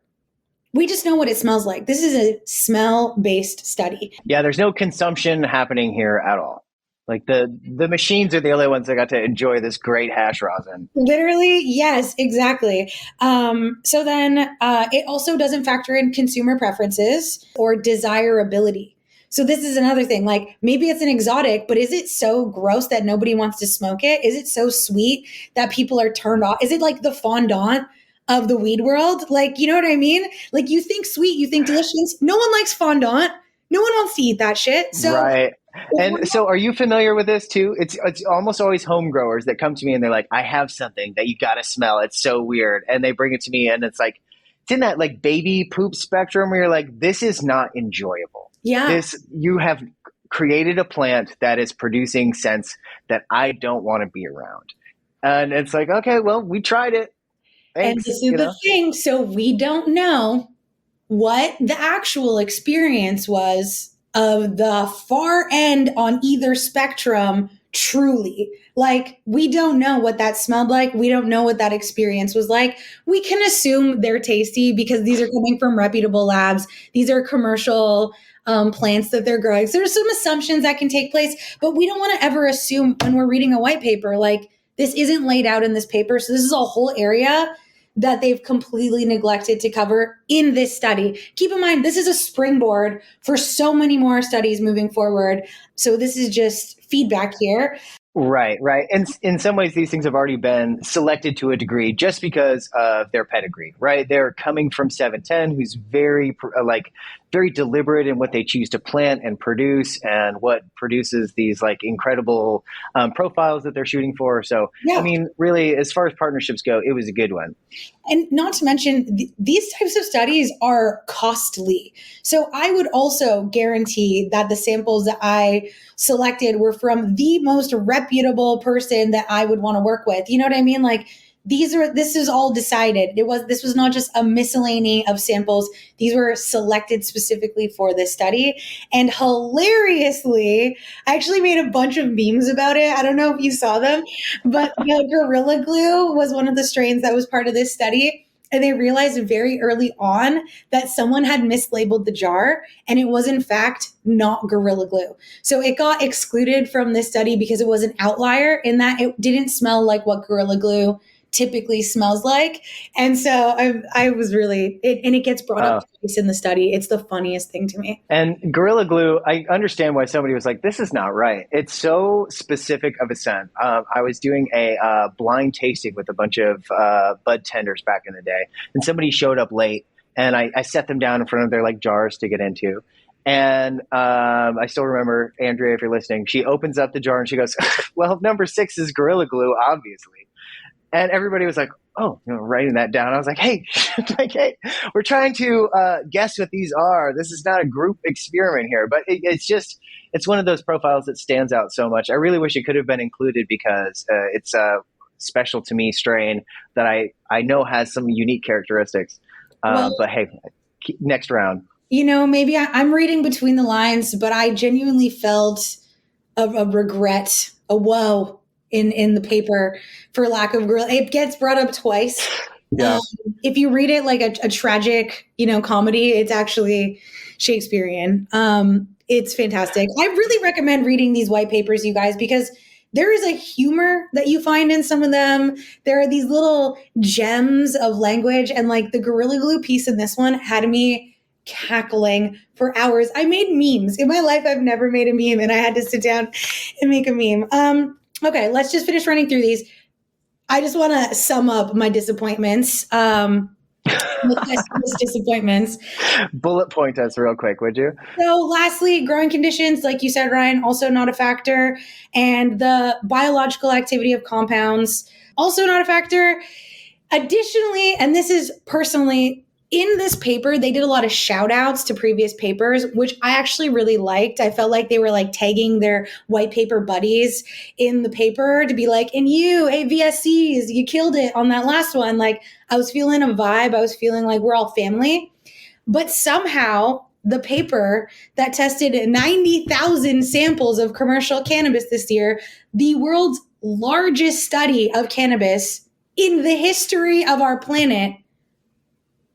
We just know what it smells like. This is a smell-based study. Yeah, there's no consumption happening here at all. Like the machines are the only ones that got to enjoy this great hash rosin. Literally, yes, exactly. So then it also doesn't factor in consumer preferences or desirability. So this is another thing, like maybe it's an exotic, but is it so gross that nobody wants to smoke it? Is it so sweet that people are turned off? Is it like the fondant of the weed world? Like, you know what I mean? Like, you think sweet, you think delicious. No one likes fondant. No one wants to eat that shit. So right. And so are you familiar with this too? It's almost always home growers that come to me and they're like, I have something that you got to smell. It's so weird. And they bring it to me and it's like, it's in that like baby poop spectrum where you're like, this is not enjoyable. Yeah. You have created a plant that is producing scents that I don't want to be around. And it's like, okay, well, we tried it. Thanks, and this is the thing. So we don't know what the actual experience was of the far end on either spectrum, truly. Like, we don't know what that smelled like. We don't know what that experience was like. We can assume they're tasty because these are coming from reputable labs. These are commercial plants that they're growing. So there's some assumptions that can take place, but we don't want to ever assume when we're reading a white paper, like, this isn't laid out in this paper. So this is a whole area that they've completely neglected to cover in this study. Keep in mind, this is a springboard for so many more studies moving forward. So this is just feedback here. Right. And in some ways, these things have already been selected to a degree just because of their pedigree, right? They're coming from 710, who's very deliberate in what they choose to plant and produce and what produces these like incredible profiles that they're shooting for. So, yeah. I mean, really, as far as partnerships go, it was a good one. And not to mention, these types of studies are costly. So I would also guarantee that the samples that I selected were from the most reputable person that I would want to work with. You know what I mean? Like, this is all decided. This was not just a miscellany of samples. These were selected specifically for this study. And hilariously, I actually made a bunch of memes about it. I don't know if you saw them, but the Gorilla Glue was one of the strains that was part of this study. And they realized very early on that someone had mislabeled the jar, and it was in fact not Gorilla Glue. So it got excluded from this study because it was an outlier in that it didn't smell like what Gorilla Glue typically smells like. And so I was really, and it gets brought up twice in the study. It's the funniest thing to me. And Gorilla Glue, I understand why somebody was like, this is not right. It's so specific of a scent. I was doing a blind tasting with a bunch of bud tenders back in the day, and somebody showed up late, and I set them down in front of their like jars to get into. And I still remember, Andrea, if you're listening, she opens up the jar and she goes, well, number 6 is Gorilla Glue, obviously. And everybody was like, oh, writing that down. I was like, hey, we're trying to guess what these are. This is not a group experiment here. But it's one of those profiles that stands out so much. I really wish it could have been included because it's a special to me strain that I know has some unique characteristics. But hey, next round. Maybe I'm reading between the lines, but I genuinely felt a regret, a woe in the paper for lack of Gorilla. It gets brought up twice. Yeah. If you read it like a tragic, comedy, it's actually Shakespearean. It's fantastic. I really recommend reading these white papers, you guys, because there is a humor that you find in some of them. There are these little gems of language, and like the Gorilla Glue piece in this one had me cackling for hours. I made memes. In my life, I've never made a meme, and I had to sit down and make a meme. Okay, let's just finish running through these. I just want to sum up my disappointments. Disappointments. Bullet point us real quick, would you? So lastly, growing conditions, like you said, Ryan, also not a factor. And the biological activity of compounds, also not a factor. Additionally, and this is personally, in this paper, they did a lot of shout outs to previous papers, which I actually really liked. I felt like they were like tagging their white paper buddies in the paper to be like, and you, AVSCs, you killed it on that last one. Like, I was feeling a vibe. I was feeling like we're all family. But somehow the paper that tested 90,000 samples of commercial cannabis this year, the world's largest study of cannabis in the history of our planet,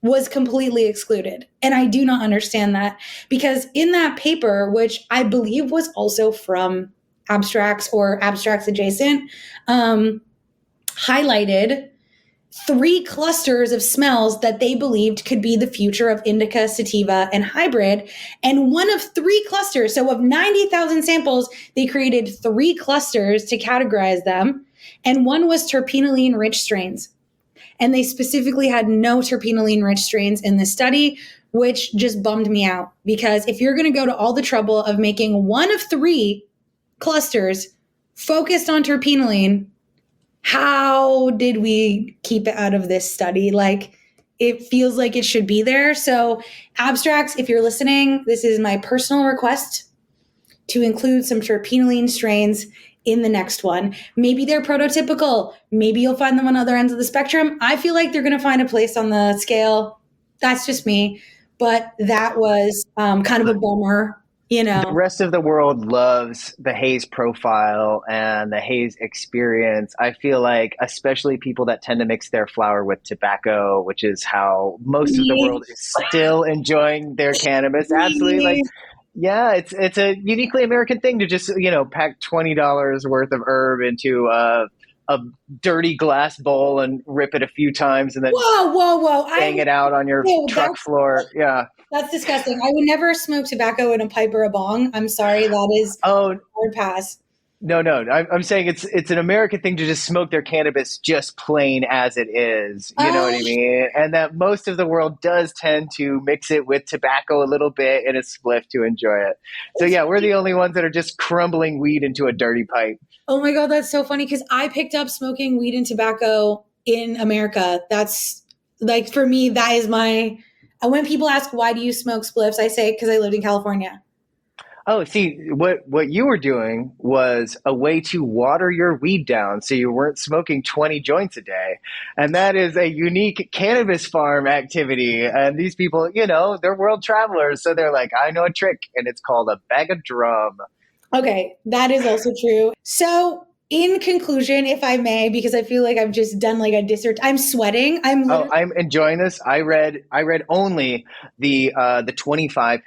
was completely excluded. And I do not understand that, because in that paper, which I believe was also from Abstrax or Abstrax adjacent, highlighted 3 clusters of smells that they believed could be the future of indica, sativa, and hybrid. And one of 3 clusters, so of 90,000 samples, they created 3 clusters to categorize them. And one was terpenylene-rich strains. And they specifically had no terpenylene-rich strains in this study, which just bummed me out. Because if you're going to go to all the trouble of making one of 3 clusters focused on terpenylene, how did we keep it out of this study? Like, it feels like it should be there. So Abstrax, if you're listening, this is my personal request to include some terpenylene strains in the next one. Maybe they're prototypical. Maybe you'll find them on other ends of the spectrum. I feel like they're going to find a place on the scale. That's just me. But that was kind of a bummer. The rest of the world loves the haze profile and the haze experience. I feel like especially people that tend to mix their flower with tobacco, which is how most of the world is still enjoying their cannabis. Absolutely. Like, yeah, it's a uniquely American thing to just, pack $20 worth of herb into a dirty glass bowl and rip it a few times and then bang it out on your truck floor. Yeah. That's disgusting. I would never smoke tobacco in a pipe or a bong. I'm sorry. That is a hard pass. No. I'm saying it's an American thing to just smoke their cannabis just plain as it is. You know what I mean? And that most of the world does tend to mix it with tobacco a little bit in a spliff to enjoy it. So yeah, we're the only ones that are just crumbling weed into a dirty pipe. Oh my God, that's so funny, because I picked up smoking weed and tobacco in America. That's Like for me, that is my, when people ask, why do you smoke spliffs? I say, because I lived in California. Oh, see, what you were doing was a way to water your weed down so you weren't smoking 20 joints a day. And that is a unique cannabis farm activity. And these people, they're world travelers. So they're like, I know a trick, and it's called a bag of drum. Okay, that is also true. So, in conclusion, if I may, because I feel like I've just done like a I'm sweating. I'm Oh, literally I'm enjoying this. I read only the 25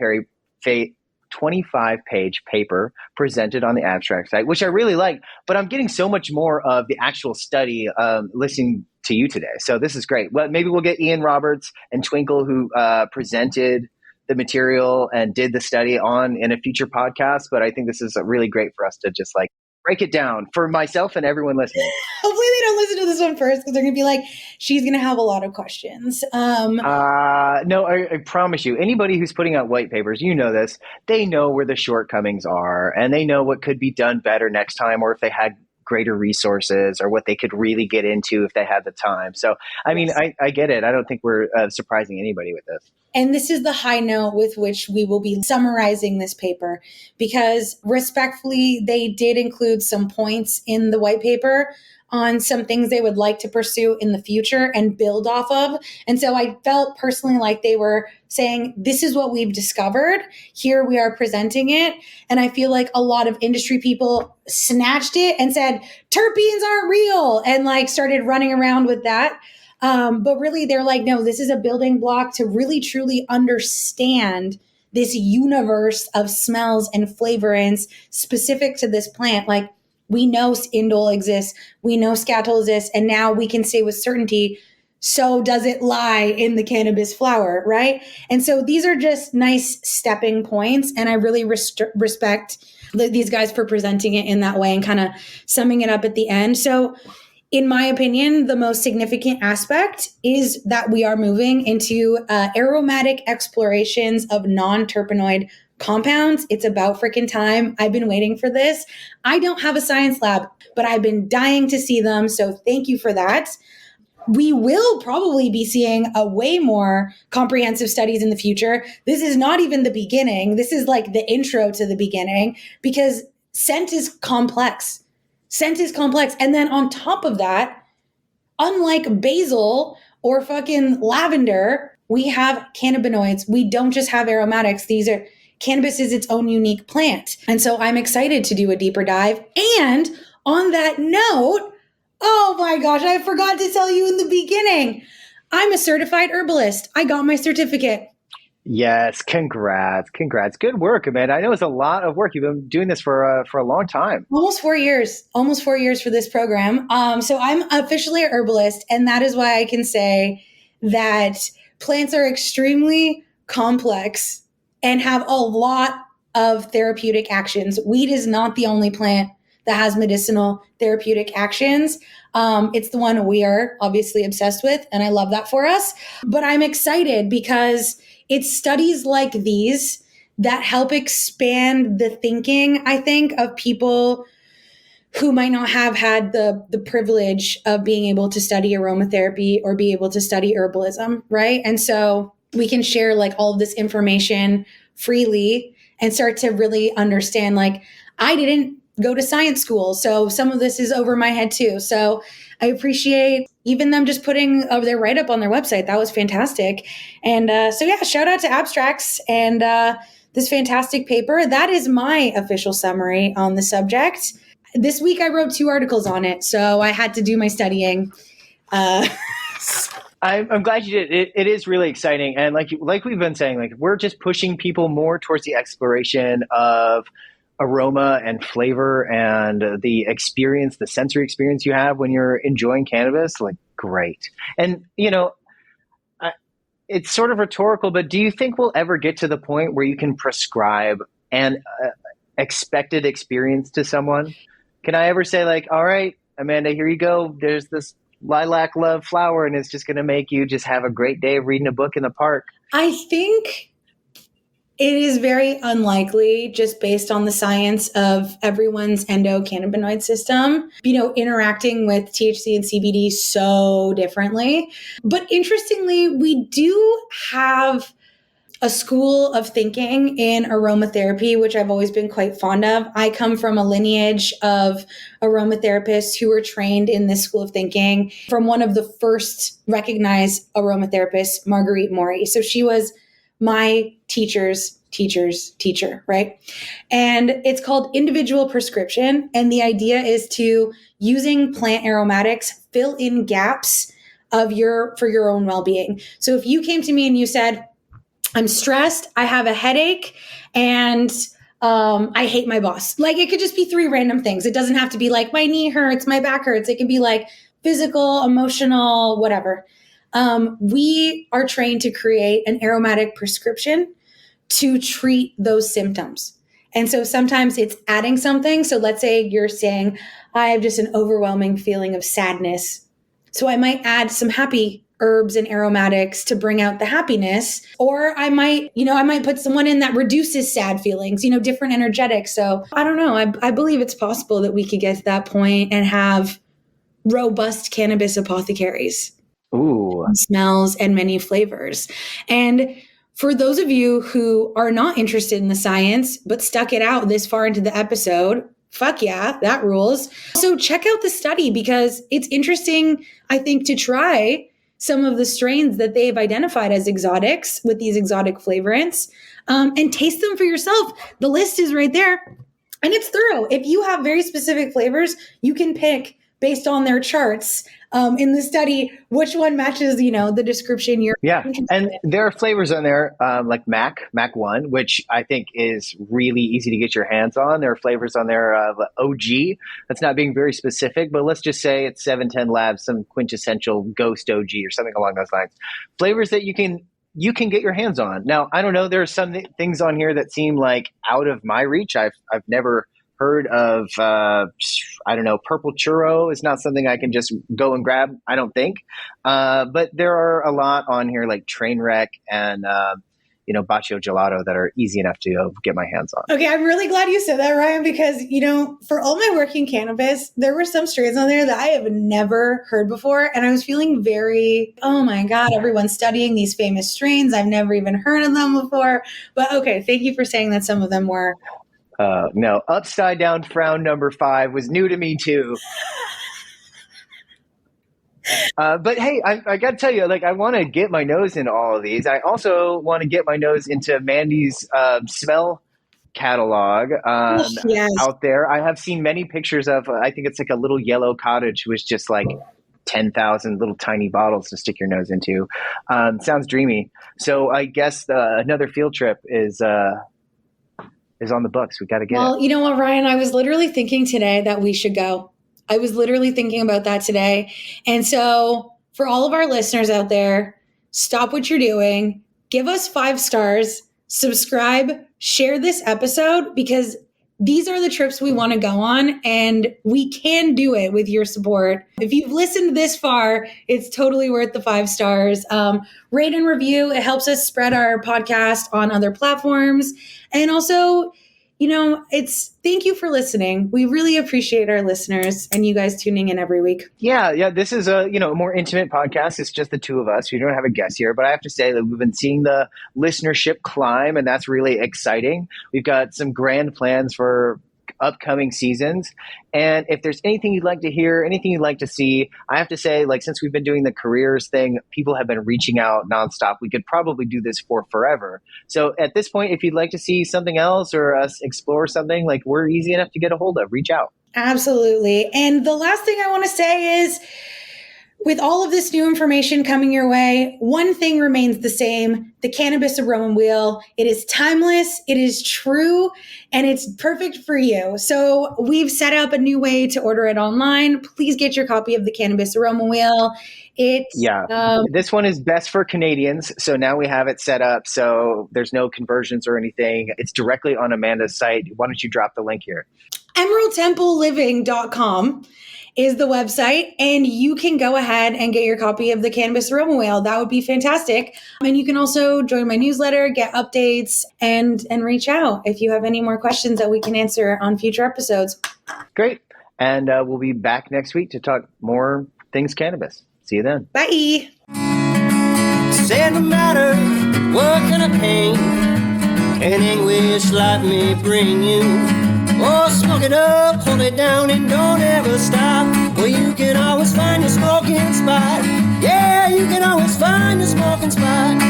page paper presented on the Abstrax site, which I really like, but I'm getting so much more of the actual study listening to you today. So this is great. Well, maybe we'll get Ian Roberts and Twinkle, who presented the material and did the study, on in a future podcast. But I think this is really great for us to just like break it down for myself and everyone listening. hopefully they don't listen to this one first because they're gonna be like, she's gonna have a lot of questions. No, I promise you, anybody who's putting out white papers, you know this, they know where the shortcomings are, and they know what could be done better next time, or if they had greater resources, or what they could really get into if they had the time. So, I mean, I get it. I don't think we're surprising anybody with this. And this is the high note with which we will be summarizing this paper, because respectfully, they did include some points in the white paper on some things they would like to pursue in the future and build off of. And so I felt personally like they were saying, this is what we've discovered. Here we are presenting it. And I feel like a lot of industry people snatched it and said, terpenes aren't real, and like started running around with that. But really, they're like, no, this is a building block to really truly understand this universe of smells and flavorants specific to this plant. Like, we know indole exists, we know scatol exists, and now we can say with certainty, so does it lie in the cannabis flower, right? And so these are just nice stepping points, and I really respect these guys for presenting it in that way and kind of summing it up at the end. So in my opinion, the most significant aspect is that we are moving into aromatic explorations of non-terpenoid compounds. It's about freaking time. I've been waiting for this. I don't have a science lab, but I've been dying to see them. So thank you for that. We will probably be seeing a way more comprehensive studies in the future. This is not even the beginning. This is like the intro to the beginning, because scent is complex. Scent is complex. And then on top of that, unlike basil or fucking lavender, we have cannabinoids. We don't just have aromatics. Cannabis is its own unique plant. And so I'm excited to do a deeper dive. And on that note, oh my gosh, I forgot to tell you in the beginning, I'm a certified herbalist. I got my certificate. Yes, congrats. Good work, Amanda. I know it's a lot of work. You've been doing this for a long time. Almost 4 years for this program. So I'm officially a herbalist, and that is why I can say that plants are extremely complex and have a lot of therapeutic actions. Weed is not the only plant that has medicinal therapeutic actions. It's the one we are obviously obsessed with, and I love that for us. But I'm excited because it's studies like these that help expand the thinking, I think, of people who might not have had the privilege of being able to study aromatherapy or be able to study herbalism, right? And so we can share like all of this information freely and start to really understand, like, I didn't go to science school, so some of this is over my head too. So I appreciate even them just putting their write-up on their website. That was fantastic. And so yeah, shout out to Abstrax and this fantastic paper. That is my official summary on the subject. This week I wrote 2 articles on it, so I had to do my studying. I'm glad you did. It is really exciting, and like we've been saying, like we're just pushing people more towards the exploration of aroma and flavor and the experience, the sensory experience you have when you're enjoying cannabis. Like, great. And it's sort of rhetorical, but do you think we'll ever get to the point where you can prescribe an expected experience to someone? Can I ever say, like, all right, Amanda, here you go. There's this lilac love flower, and it's just going to make you just have a great day of reading a book in the park? I think It is very unlikely, just based on the science of everyone's endocannabinoid system, interacting with THC and CBD so differently. But interestingly, we do have a school of thinking in aromatherapy, which I've always been quite fond of. I come from a lineage of aromatherapists who were trained in this school of thinking from one of the first recognized aromatherapists, Marguerite Maury. So she was my teacher's teacher, right? And it's called individual prescription. And the idea is to, using plant aromatics, fill in gaps for your own well-being. So if you came to me and you said, I'm stressed, I have a headache, and I hate my boss. Like, it could just be 3 random things. It doesn't have to be like my knee hurts, my back hurts. It could be like physical, emotional, whatever. We are trained to create an aromatic prescription to treat those symptoms. And so sometimes it's adding something. So let's say you're saying, I have just an overwhelming feeling of sadness. So I might add some happy herbs and aromatics to bring out the happiness. Or I might put someone in that reduces sad feelings, different energetics. So I don't know. I believe it's possible that we could get to that point and have robust cannabis apothecaries. Ooh. Smells and many flavors. And for those of you who are not interested in the science, but stuck it out this far into the episode, fuck yeah, that rules. So check out the study, because it's interesting, I think, to try some of the strains that they've identified as exotics with these exotic flavorants, and taste them for yourself. The list is right there, and it's thorough. If you have very specific flavors, you can pick based on their charts in the study which one matches, the description you're. Yeah, and there are flavors on there like Mac 1, which I think is really easy to get your hands on. There are flavors on there of OG. That's not being very specific, but let's just say it's 710 Labs, some quintessential Ghost OG or something along those lines. Flavors that you can get your hands on. Now, I don't know. There are some things on here that seem like out of my reach. I've never heard of, purple churro is not something I can just go and grab, I don't think. But there are a lot on here like Trainwreck and, Bacio Gelato that are easy enough to get my hands on. Okay, I'm really glad you said that, Ryan, because, for all my work in cannabis, there were some strains on there that I have never heard before. And I was feeling very, oh my God, everyone's studying these famous strains. I've never even heard of them before. But okay, thank you for saying that some of them were. No, upside down frown number 5 was new to me too. But hey, I got to tell you, I want to get my nose into all of these. I also want to get my nose into Mandy's smell catalog Yes. out there. I have seen many pictures of, I think it's like a little yellow cottage with just like 10,000 little tiny bottles to stick your nose into. Sounds dreamy. So I guess another field trip is on the books. We got to get it. Well, you know what, Ryan? I was literally thinking today that we should go. I was literally thinking about that today. And so for all of our listeners out there, stop what you're doing, give us 5 stars, subscribe, share this episode, because these are the trips we want to go on, and we can do it with your support. If you've listened this far, it's totally worth the 5 stars. Rate and review. It helps us spread our podcast on other platforms. And also, thank you for listening. We really appreciate our listeners and you guys tuning in every week. Yeah. This is a more intimate podcast. It's just the two of us. We don't have a guest here, but I have to say that we've been seeing the listenership climb, and that's really exciting. We've got some grand plans for upcoming seasons. And if there's anything you'd like to hear, anything you'd like to see, I have to say, since we've been doing the careers thing, people have been reaching out nonstop. We could probably do this for forever. So at this point, if you'd like to see something else or us explore something, we're easy enough to get a hold of. Reach out. Absolutely. And the last thing I want to say is, with all of this new information coming your way, one thing remains the same: the cannabis aroma wheel. It is timeless, it is true, and it's perfect for you. So we've set up a new way to order it online. Please get your copy of the cannabis aroma wheel. This one is best for Canadians. So now we have it set up so there's no conversions or anything. It's directly on Amanda's site. Why don't you drop the link here? EmeraldTempleLiving.com is the website, and you can go ahead and get your copy of the Cannabis Aroma Whale. That would be fantastic. And you can also join my newsletter, get updates, and reach out if you have any more questions that we can answer on future episodes. Great. And we'll be back next week to talk more things cannabis. See you then. Bye. Said no matter what kind of pain and anguish life may bring you, oh, smoke it up, hold it down, and don't ever stop. Well, you can always find your smoking spot. Yeah, you can always find your smoking spot.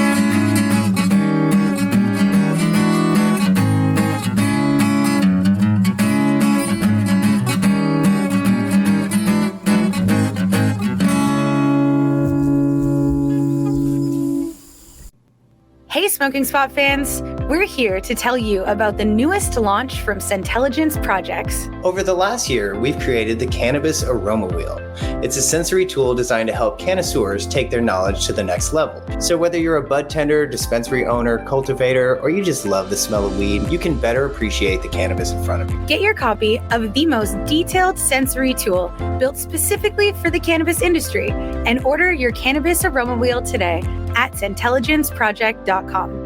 Hey, Smoking Spot fans. We're here to tell you about the newest launch from Centelligence Projects. Over the last year, we've created the Cannabis Aroma Wheel. It's a sensory tool designed to help connoisseurs take their knowledge to the next level. So whether you're a bud tender, dispensary owner, cultivator, or you just love the smell of weed, you can better appreciate the cannabis in front of you. Get your copy of the most detailed sensory tool built specifically for the cannabis industry and order your Cannabis Aroma Wheel today at centelligenceproject.com.